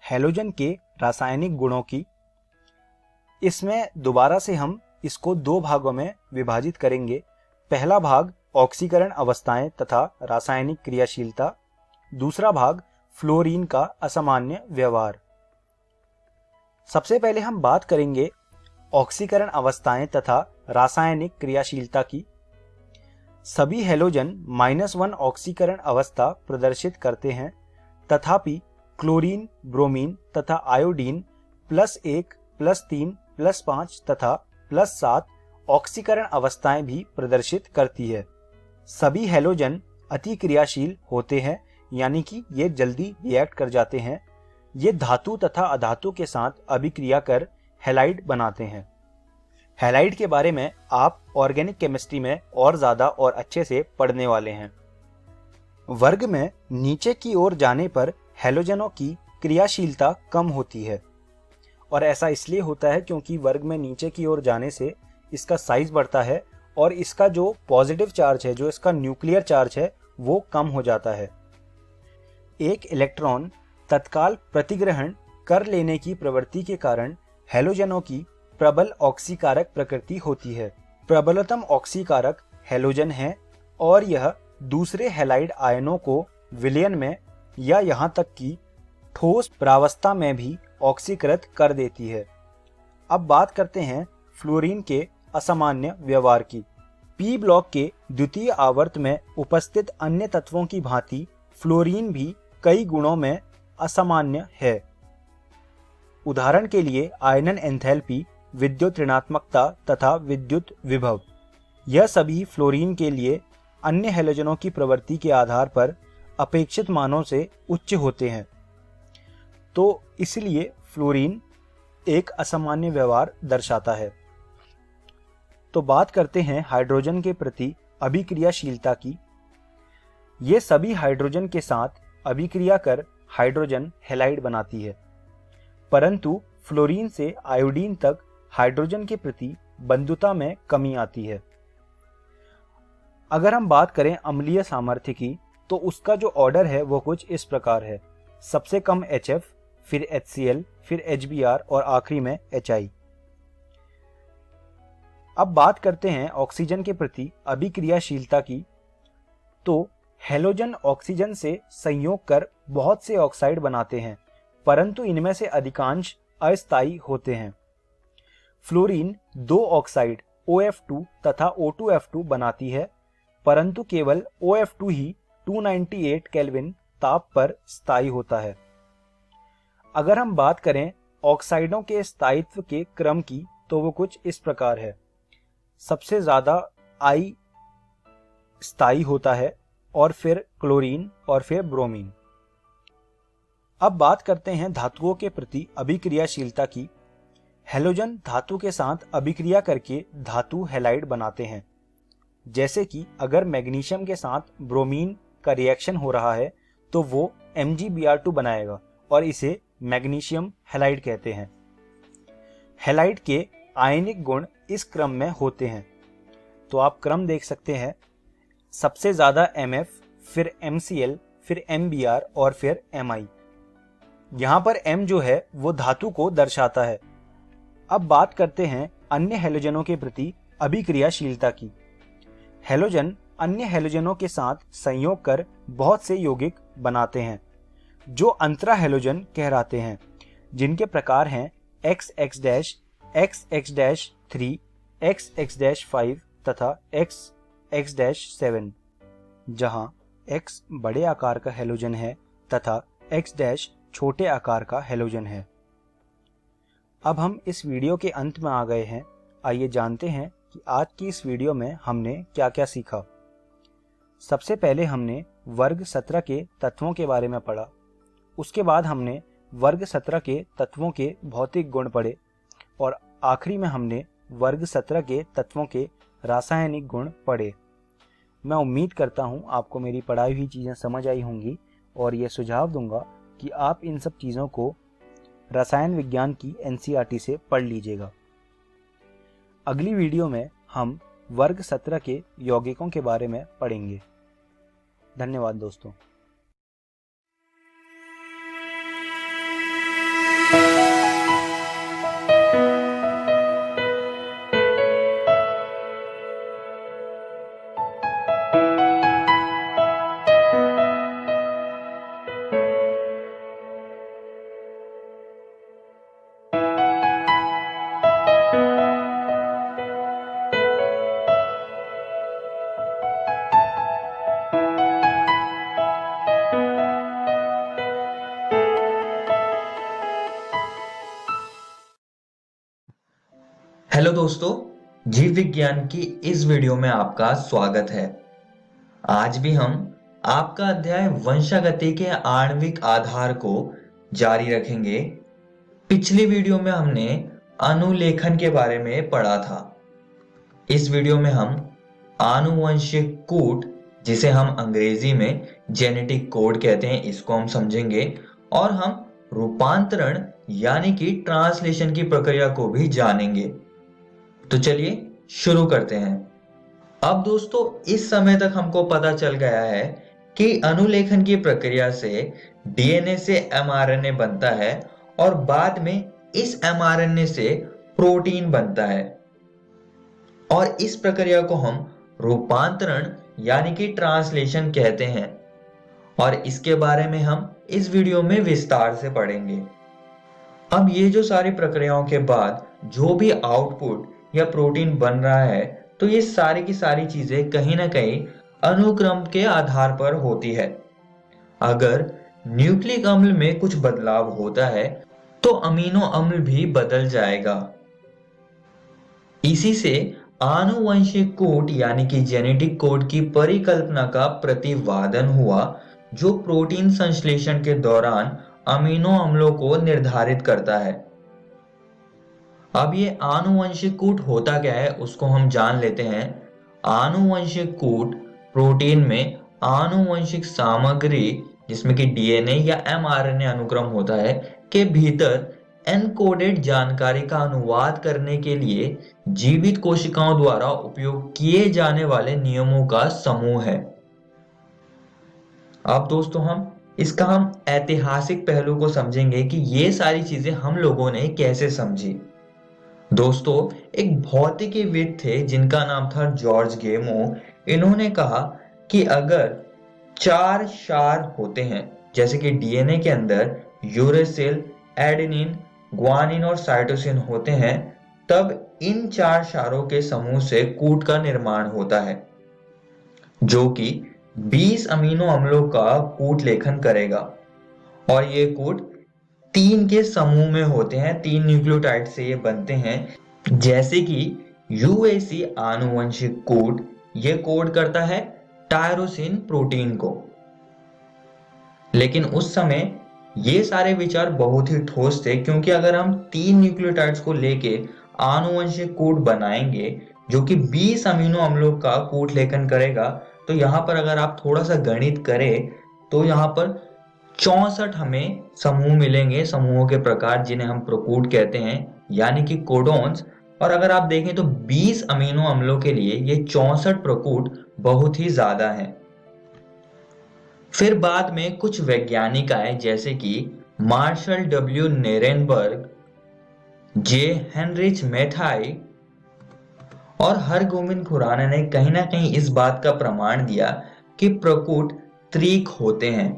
हैलोजन के रासायनिक गुणों की। इसमें दोबारा से हम इसको दो भागों में विभाजित करेंगे। पहला भाग ऑक्सीकरण अवस्थाएं तथा रासायनिक क्रियाशीलता, दूसरा भाग फ्लोरीन का असामान्य व्यवहार। सबसे पहले हम बात करेंगे ऑक्सीकरण अवस्थाएं तथा रासायनिक क्रियाशीलता की। सभी हैलोजन -1 ऑक्सीकरण अवस्था प्रदर्शित करते हैं, तथापि क्लोरीन, ब्रोमीन तथा आयोडीन +1, +3, +5 तथा +7 ऑक्सीकरण अवस्थाएं भी प्रदर्शित करती है। सभी हैलोजन अति क्रियाशील होते हैं, यानी कि ये जल्दी रिएक्ट कर जाते हैं। ये धातु तथा अधातु के साथ अभिक्रिया कर हैलाइड बनाते हैं। हैलाइड के बारे में आप ऑर्गेनिक केमिस्ट्री में और ज्यादा और अच्छे से पढ़ने वाले हैं। वर्ग में नीचे की ओर जाने पर हैलोजनों की क्रियाशीलता कम होती है, और ऐसा इसलिए होता है क्योंकि वर्ग में नीचे की ओर जाने से इसका साइज बढ़ता है और इसका जो पॉजिटिव चार्ज है, जो इसका न्यूक्लियर चार्ज है, वो कम हो जाता है। एक इलेक्ट्रॉन तत्काल प्रतिग्रहण कर लेने की प्रवृत्ति के कारण हैलोजनों की प्रबल ऑक्सीकारक प्रकृति होती है। प्रबलतम ऑक्सीकारक हैलोजन है और यह दूसरे हैलाइड आयनों को विलयन में या यहां तक कि ठोस प्रावस्था में भी ऑक्सीकृत कर देती है। अब बात करते हैं फ्लोरीन के असामान्य व्यवहार की। पी ब्लॉक के द्वितीय आवर्त में उपस्थित अन्य तत्वों की भांति फ्लोरीन भी कई गुणों में असामान्य है। उदाहरण के लिए आयनन एंथैल्पी, विद्युत ऋणात्मकता तथा विद्युत विभव, यह सभी फ्लोरीन के लिए अन्य हैलोजनों की प्रवृत्ति के आधार पर अपेक्षित मानों से उच्च होते हैं। तो इसलिए फ्लोरीन एक असामान्य व्यवहार दर्शाता है। तो बात करते हैं हाइड्रोजन के प्रति अभिक्रियाशीलता की। ये सभी हाइड्रोजन के साथ अभिक्रिया कर हाइड्रोजन हैलाइड बनाती है, परंतु फ्लोरीन से आयोडीन तक हाइड्रोजन के प्रति बंधुता में कमी आती है। अगर हम बात करें अम्लीय सामर्थ्य की तो उसका जो ऑर्डर है वो कुछ इस प्रकार है। सबसे कम HF, फिर HCl, फिर HBr और आखिरी में HI। अब बात करते हैं ऑक्सीजन के प्रति अभिक्रियाशीलता की। तो हैलोजन ऑक्सीजन से संयोग कर बहुत से ऑक्साइड बनाते हैं, परंतु इनमें से अधिकांश अस्थायी होते हैं। फ्लोरीन 2 ऑक्साइड OF2 तथा O2F2 बनाती है, परंतु केवल OF2 ही 298 केल्विन ताप पर स्थायी होता है। अगर हम बात करें ऑक्साइडों के स्थायित्व के क्रम की तो वो कुछ इस प्रकार है। सबसे ज्यादा I स्थायी होता है और फिर क्लोरीन और फिर ब्रोमीन। अब बात करते हैं धातुओं के प्रति अभिक्रियाशीलता की। हैलोजन धातु के साथ अभिक्रिया करके धातु हैलाइड बनाते हैं। जैसे कि अगर मैग्नीशियम के साथ ब्रोमीन का रिएक्शन हो रहा है तो वो MgBr2 बनाएगा और इसे मैग्नीशियम हैलाइड कहते हैं। हैलाइड के आयनिक गुण इस क्रम में होते हैं। तो आप क्रम देख सकते हैं, सबसे ज्यादा MF, फिर MCl, फिर MBr और फिर Mi। यहां पर M जो है वो धातु को दर्शाता है। अब बात करते हैं अन्य हैलोजनों के प्रति अभिक्रियाशीलता की। हैलोजन अन्य हैलोजनों के साथ संयोग कर बहुत से यौगिक बनाते हैं जो अंतरा हैलोजन कहलाते हैं, जिनके प्रकार हैं XX-, XX-3, XX-5 तथा XX-7, जहां X बड़े आकार का हैलोजन है तथा X- छोटे आकार का हैलोजन है। अब हम इस वीडियो के अंत में आ गए हैं। आइए जानते हैं कि आज की इस वीडियो में हमने क्या क्या सीखा। सबसे पहले हमने वर्ग 17 के तत्वों के बारे में पढ़ा। उसके बाद हमने वर्ग 17 के तत्वों के भौतिक गुण पढ़े और आखिरी में हमने वर्ग 17 के तत्वों के रासायनिक गुण पढ़े। मैं उम्मीद करता हूँ आपको मेरी पढ़ाई हुई चीज़ें समझ आई होंगी और ये सुझाव दूंगा कि आप इन सब चीज़ों को रसायन विज्ञान की एनसीईआरटी से पढ़ लीजिएगा। अगली वीडियो में हम वर्ग 17 के यौगिकों के बारे में पढ़ेंगे। धन्यवाद दोस्तों। हेलो दोस्तों, जीव विज्ञान की इस वीडियो में आपका स्वागत है। आज भी हम आपका अध्याय वंशागति के आणविक आधार को जारी रखेंगे। पिछली वीडियो में हमने अनुलेखन के बारे में पढ़ा था। इस वीडियो में हम आनुवंशिक कूट, जिसे हम अंग्रेजी में जेनेटिक कोड कहते हैं, इसको हम समझेंगे और हम रूपांतरण यानी कि ट्रांसलेशन की प्रक्रिया को भी जानेंगे। तो चलिए शुरू करते हैं। अब दोस्तों, इस समय तक हमको पता चल गया है कि अनुलेखन की प्रक्रिया से डीएनए से एमआरएनए बनता है और बाद में इस एमआरएनए से प्रोटीन बनता है और इस प्रक्रिया को हम रूपांतरण यानी कि ट्रांसलेशन कहते हैं और इसके बारे में हम इस वीडियो में विस्तार से पढ़ेंगे। अब ये जो सारी प्रक्रियाओं के बाद जो भी आउटपुट या प्रोटीन बन रहा है, तो ये सारी की सारी चीजें कहीं ना कहीं अनुक्रम के आधार पर होती है। अगर न्यूक्लिक अम्ल में कुछ बदलाव होता है तो अमीनो अम्ल भी बदल जाएगा। इसी से आनुवंशिक कोड यानी कि जेनेटिक कोड की परिकल्पना का प्रतिपादन हुआ, जो प्रोटीन संश्लेषण के दौरान अमीनो अम्लों को निर्धारित करता है। अब ये आनुवंशिक कूट होता क्या है उसको हम जान लेते हैं। आनुवंशिक कूट प्रोटीन में आनुवंशिक सामग्री, जिसमें कि डीएनए या एमआरएनए अनुक्रम होता है, के भीतर एनकोडेड जानकारी का अनुवाद करने के लिए जीवित कोशिकाओं द्वारा उपयोग किए जाने वाले नियमों का समूह है। अब दोस्तों, हम ऐतिहासिक पहलू को समझेंगे कि ये सारी चीजें हम लोगों ने कैसे समझी। दोस्तों, एक भौतिकीविद थे जिनका नाम था जॉर्ज गेमो। इन्होंने कहा कि अगर 4 क्षार होते हैं, जैसे कि डीएनए के अंदर यूरेसिल, एडेनिन, ग्वानिन और साइटोसिन होते हैं, तब इन 4 क्षारों के समूह से कूट का निर्माण होता है, जो कि 20 अमीनो अम्लों का कूट लेखन करेगा। और ये कूट 3 के समूह में होते हैं, 3 न्यूक्लियोटाइड से ये बनते हैं, जैसे कि यूएसी आनुवंशिक कोड ये कोड करता है टायरोसिन प्रोटीन को। लेकिन उस समय ये सारे विचार बहुत ही ठोस थे, क्योंकि अगर हम 3 न्यूक्लियोटाइड्स को लेके आनुवंशिक कोड बनाएंगे जो कि 20 अमीनो अम्लों का कूट लेखन करेगा, तो यहाँ पर अगर आप थोड़ा सा गणित करें तो यहाँ पर 64 हमें समूह मिलेंगे, समूहों के प्रकार, जिन्हें हम प्रकूट कहते हैं, यानी कि कोडोन्स। और अगर आप देखें तो 20 अमीनो अम्लों के लिए ये 64 प्रकूट बहुत ही ज्यादा हैं। फिर बाद में कुछ वैज्ञानिक आए, जैसे कि मार्शल डब्ल्यू नेरेनबर्ग, जे हेनरिच मेथाई और हरगोविंद खुराना ने कहीं ना कहीं इस बात का प्रमाण दिया कि प्रकूट त्रिक होते हैं।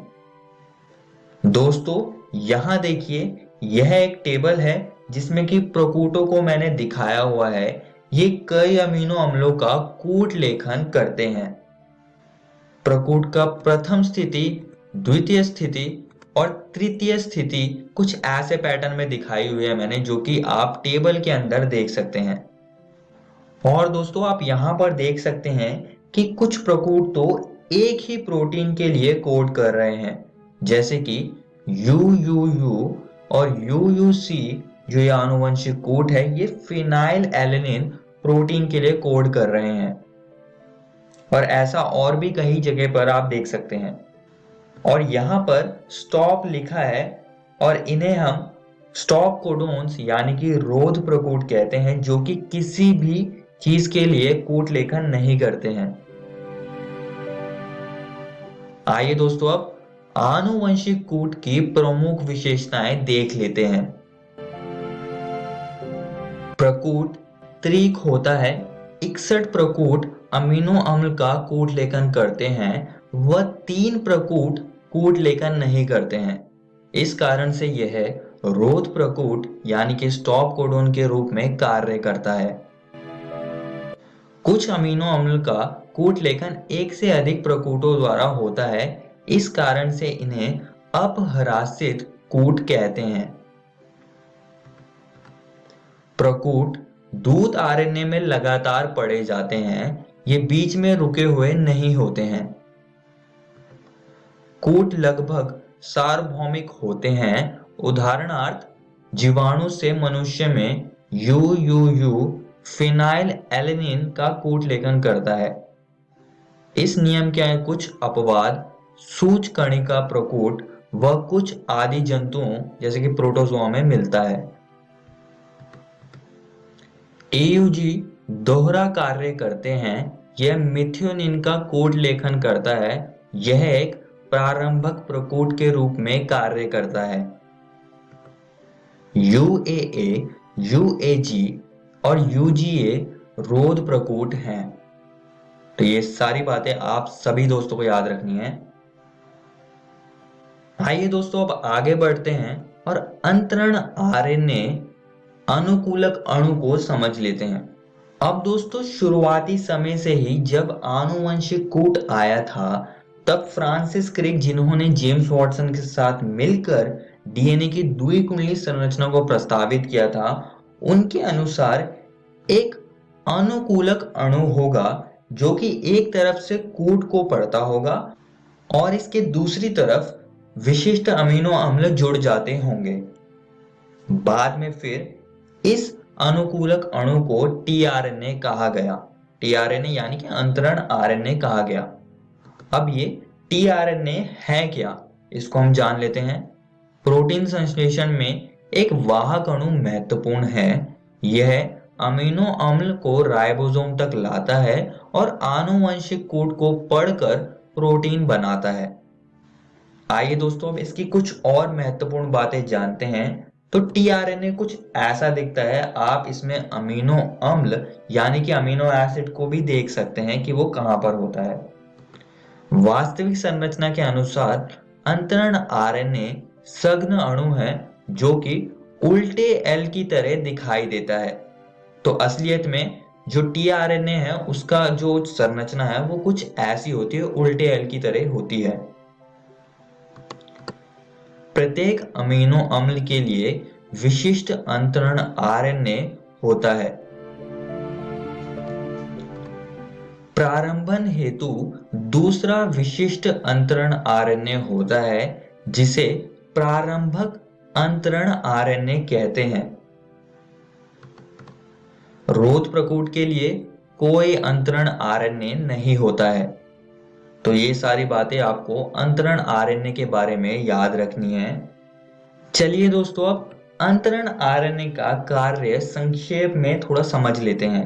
दोस्तों, यहां देखिए, यह एक टेबल है जिसमें कि प्रकूटों को मैंने दिखाया हुआ है। ये कई अमीनो अम्लों का कूट लेखन करते हैं। प्रकूट का प्रथम स्थिति, द्वितीय स्थिति और तृतीय स्थिति कुछ ऐसे पैटर्न में दिखाई हुई है मैंने, जो कि आप टेबल के अंदर देख सकते हैं। और दोस्तों, आप यहां पर देख सकते हैं कि कुछ प्रकूट तो एक ही प्रोटीन के लिए कोड कर रहे हैं, जैसे कि UUU और UUC जो ये आनुवंशिक कोड है ये फिनाइल एलेनिन प्रोटीन के लिए कोड कर रहे हैं। और ऐसा और भी कई जगह पर आप देख सकते हैं। और यहाँ पर स्टॉप लिखा है और इन्हें हम स्टॉप कोडोन्स यानी कि रोध प्रकूट कहते हैं, जो कि किसी भी चीज के लिए कूट लेखन नहीं करते हैं। आइए दोस्तों अब आनुवंशिक कूट की प्रमुख विशेषताएं देख लेते हैं। प्रकूट त्रिक होता है। 61 प्रकूट अमीनो अम्ल का कूट लेखन करते हैं, वह 3 प्रकूट कूट लेखन नहीं करते हैं। इस कारण से यह रोध प्रकूट यानी कि स्टॉप कोडोन के रूप में कार्य करता है। कुछ अमीनो अम्ल का कूट लेखन एक से अधिक प्रकूटों द्वारा होता है, इस कारण से इन्हें अपह्रासित कूट कहते हैं। प्रकूट दूध आरएनए में लगातार पड़े जाते हैं, ये बीच में रुके हुए नहीं होते हैं। कूट लगभग सार्वभौमिक होते हैं, उदाहरणार्थ जीवाणु से मनुष्य में UUU फिनाइल एलेनिन का कूट लेखन करता है। इस नियम के कुछ अपवाद सूचकणिका प्रकूट व कुछ आदि जंतुओं जैसे कि प्रोटोजोआ में मिलता है। AUG दोहरा कार्य करते हैं। यह मिथ्योनिन का कूट लेखन करता है। यह एक प्रारंभक प्रकूट के रूप में कार्य करता है। UAA, UAG और UGA रोध प्रकूट हैं। तो ये सारी बातें आप सभी दोस्तों को याद रखनी है। आइए दोस्तों अब आगे बढ़ते हैं और अंतरण आरएनए अनुकूलक अणु को समझ लेते हैं। अब दोस्तों शुरुआती समय से ही जब आनुवंशिक कूट आया था, तब फ्रांसिस क्रिक जिन्होंने जेम्स वॉटसन के साथ मिलकर डीएनए की द्विकुंडली संरचना को प्रस्तावित किया था, उनके अनुसार एक अनुकूलक अणु होगा जो कि एक तरफ से कूट को पढ़ता होगा और इसके दूसरी तरफ विशिष्ट अमीनो अम्ल जुड़ जाते होंगे। बाद में फिर इस अनुकूलक अणु को टीआरएनए कहा गया। टीआरएनए यानी कि अंतरण आरएनए कहा गया। अब ये टीआरएनए है क्या, इसको हम जान लेते हैं। प्रोटीन संश्लेषण में एक वाहक अणु महत्वपूर्ण है। यह अमीनो अम्ल को राइबोसोम तक लाता है और आनुवंशिक कोड को पढ़कर प्रोटीन बनाता है। आइए दोस्तों अब इसकी कुछ और महत्वपूर्ण बातें जानते हैं। तो टीआरएनए कुछ ऐसा दिखता है। आप इसमें अमीनो अम्ल यानी कि अमीनो एसिड को भी देख सकते हैं कि वो कहां पर होता है। वास्तविक संरचना के अनुसार अंतरण आरएनए सघन अणु है जो कि उल्टे एल की तरह दिखाई देता है। तो असलियत में जो टीआरएनए है उसका जो संरचना है वो कुछ ऐसी होती है, उल्टे एल की तरह होती है। प्रत्येक अमीनो अम्ल के लिए विशिष्ट अंतरण आरएनए होता है। प्रारंभन हेतु दूसरा विशिष्ट अंतरण आरएनए होता है जिसे प्रारंभक अंतरण आरएनए कहते हैं। रोध प्रकूट के लिए कोई अंतरण आरएनए नहीं होता है। तो ये सारी बातें आपको अंतरण आरएनए के बारे में याद रखनी है। चलिए दोस्तों अब अंतरण आरएनए का कार्य संक्षेप में थोड़ा समझ लेते हैं।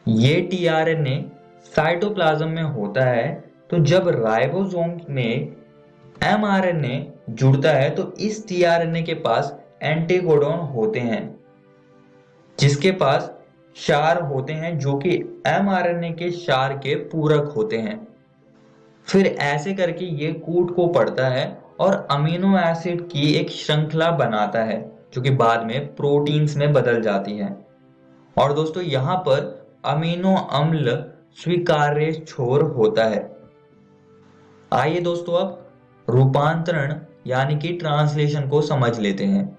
ये टीआरएनए साइटोप्लाज्म में होता है। तो जब राइबोसोम में एमआरएनए जुड़ता है तो इस टीआरएनए के पास एंटीकोडॉन होते हैं जिसके पास क्षार होते हैं जो कि एमआरएनए के क्षार के पूरक होते हैं। फिर ऐसे करके ये कूट को पढ़ता है और अमीनो एसिड की एक श्रृंखला बनाता है जो कि बाद में प्रोटीन्स में बदल जाती है। और दोस्तों यहाँ पर अमीनो अम्ल स्वीकार्य छोर होता है। आइए दोस्तों अब रूपांतरण यानी कि ट्रांसलेशन को समझ लेते हैं।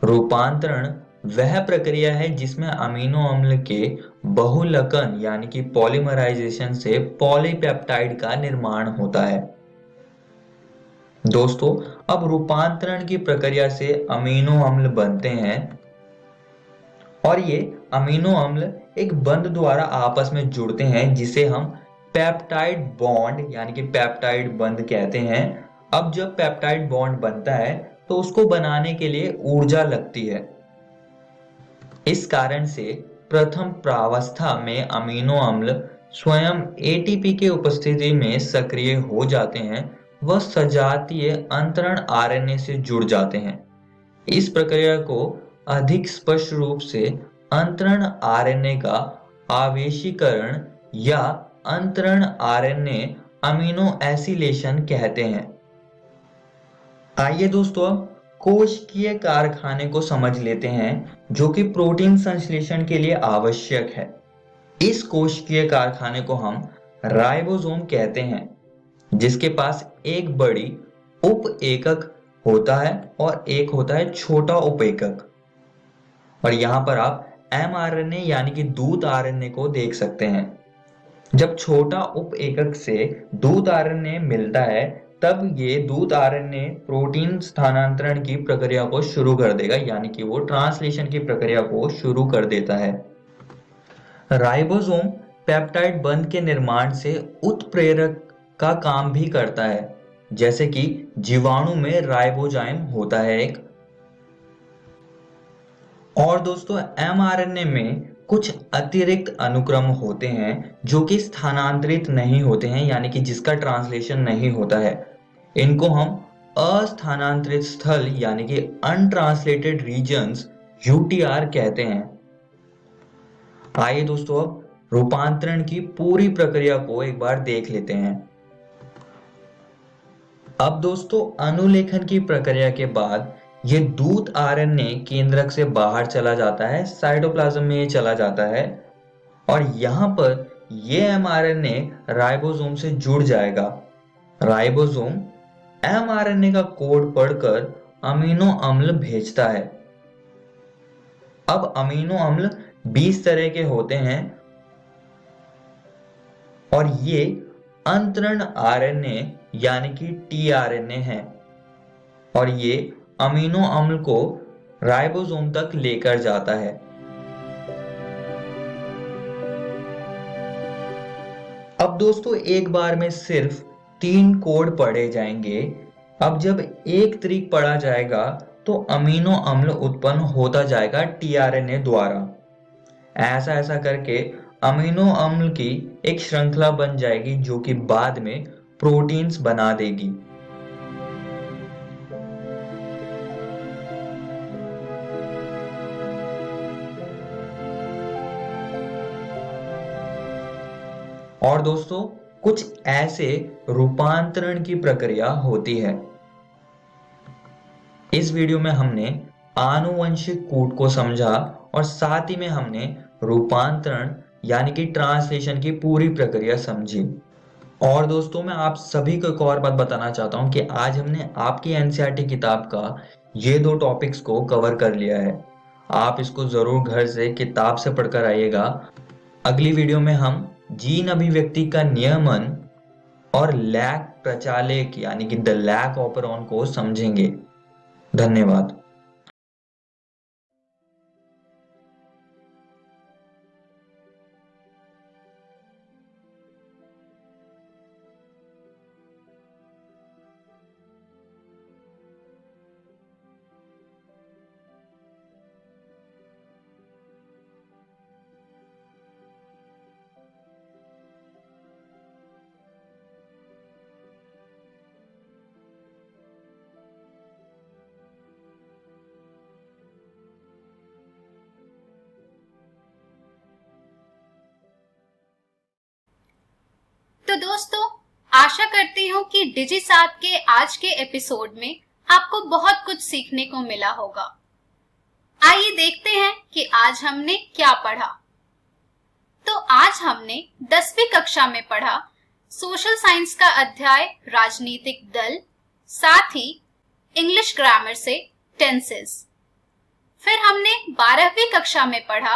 रूपांतरण वह प्रक्रिया है जिसमें अमीनो अम्ल के बहुलकन यानी कि पॉलीमराइजेशन से पॉलीपेप्टाइड का निर्माण होता है। दोस्तों, अब रूपांतरण की प्रक्रिया से अमीनो अम्ल बनते हैं और ये अमीनो अम्ल एक बंध द्वारा आपस में जुड़ते हैं जिसे हम पेप्टाइड बॉन्ड यानी कि पेप्टाइड बंध कहते हैं। अब जब पेप्टाइड बॉन्ड बनता है तो उसको बनाने के लिए ऊर्जा लगती है। इस कारण से प्रथम प्रावस्था में अमीनो अम्ल स्वयं एटीपी के उपस्थिति में सक्रिय हो जाते हैं व सजातीय अंतरण आरएनए से जुड़ जाते हैं। इस प्रक्रिया को अधिक स्पष्ट रूप से अंतरण आरएनए का आवेशीकरण या अंतरण आरएनए अमीनो एसिलेशन कहते हैं। आइए दोस्तों, अब कोशिकीय कारखाने को समझ लेते हैं जो कि प्रोटीन संश्लेषण के लिए आवश्यक है। इस कोशिकीय कारखाने को हम राइबोसोम कहते हैं, जिसके पास एक बड़ी उप एकक होता है और एक होता है छोटा उप एकक। और यहाँ पर आप mRNA यानी कि दूत आरएनए को देख सकते हैं। जब छोटा उप एकक से दूत आरएनए मिलता है तब ये दूत आरएनए प्रोटीन स्थानांतरण की प्रक्रिया को शुरू कर देगा, यानी कि वो ट्रांसलेशन की प्रक्रिया को शुरू कर देता है। राइबोसोम पेप्टाइड बंध के निर्माण से उत्प्रेरक का काम भी करता है, जैसे कि जीवाणु में राइबोजाइम होता है एक। और दोस्तों, mRNA में कुछ अतिरिक्त अनुक्रम होते हैं जो कि स्थानांतरित नहीं होते हैं, यानी कि जिसका ट्रांसलेशन नहीं होता है। इनको हम अस्थानांतरित स्थल यानी कि अनट्रांसलेटेड रीजन्स UTR कहते हैं। आइए दोस्तों, अब रूपांतरण की पूरी प्रक्रिया को एक बार देख लेते हैं। अब दोस्तों, अनुलेखन की प्रक्रिया के बाद ये दूत आरएनए केंद्रक से बाहर चला जाता है, साइटोप्लाज्म में चला जाता है और यहाँ पर ये mRNA राइबोसोम से जुड़ जाएगा। राइबोसोम mRNA का कोड पढ़कर अमीनो अम्ल भेजता है। अब अमीनो अम्ल 20 तरह के होते हैं और ये अंतरण आरएनए यानी कि tRNA है और ये अमीनो अम्ल को राइबोसोम तक लेकर जाता है। अब दोस्तों, एक बार में सिर्फ 3 कोड पढ़े जाएंगे। अब जब एक त्रिक पढ़ा जाएगा तो अमीनो अम्ल उत्पन्न होता जाएगा tRNA द्वारा। ऐसा करके अमीनो अम्ल की एक श्रृंखला बन जाएगी जो कि बाद में प्रोटीन्स बना देगी। और दोस्तों, कुछ ऐसे रूपांतरण की प्रक्रिया होती है। इस वीडियो में हमने आनुवंशिक कूट को समझा और साथ ही में हमने रूपांतरण यानी कि ट्रांसलेशन की पूरी प्रक्रिया समझी। और दोस्तों, मैं आप सभी को एक और बात बताना चाहता हूं कि आज हमने आपकी एनसीईआरटी किताब का ये 2 टॉपिक्स को कवर कर लिया है। आप इसको जरूर घर से किताब से पढ़कर आइएगा। अगली वीडियो में हम जीन अभिव्यक्ति का नियमन और लैक प्रचालक यानी कि द लैक ऑपरॉन को समझेंगे। धन्यवाद। तो दोस्तों, आशा करती हूँ कि डिजिसात के आज के एपिसोड में आपको बहुत कुछ सीखने को मिला होगा। आइए देखते हैं कि आज हमने क्या पढ़ा। तो आज हमने 10वीं कक्षा में पढ़ा सोशल साइंस का अध्याय राजनीतिक दल, साथ ही इंग्लिश ग्रामर से टेंसेस। फिर हमने 12वीं कक्षा में पढ़ा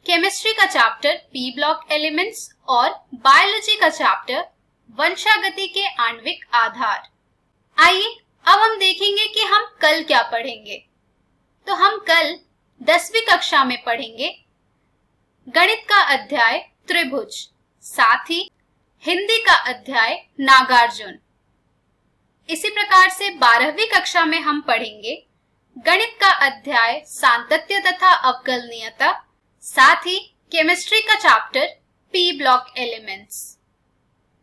केमिस्ट्री का चैप्टर पी ब्लॉक एलिमेंट्स और बायोलॉजी का चैप्टर वंशागति के आणविक आधार। आइए अब हम देखेंगे कि हम कल क्या पढ़ेंगे। तो हम कल 10वीं कक्षा में पढ़ेंगे गणित का अध्याय त्रिभुज, साथ ही हिंदी का अध्याय नागार्जुन। इसी प्रकार से 12वीं कक्षा में हम पढ़ेंगे गणित का अध्याय सातत्य तथा अवकलनीयता, साथ ही केमिस्ट्री का चैप्टर पी ब्लॉक एलिमेंट्स।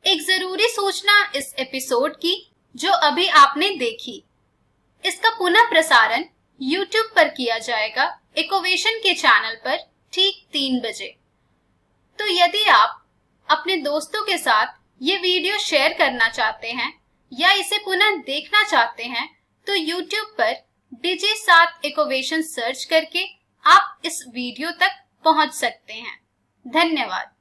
एक जरूरी सूचना इस एपिसोड की जो अभी आपने देखी, इसका पुनः प्रसारण YouTube पर किया जाएगा इकोवेशन के चैनल पर ठीक 3 बजे। तो यदि आप अपने दोस्तों के साथ ये वीडियो शेयर करना चाहते हैं या इसे पुनः देखना चाहते हैं तो YouTube पर Digi7 इकोवेशन सर्च करके आप इस वीडियो तक पहुंच सकते हैं। धन्यवाद।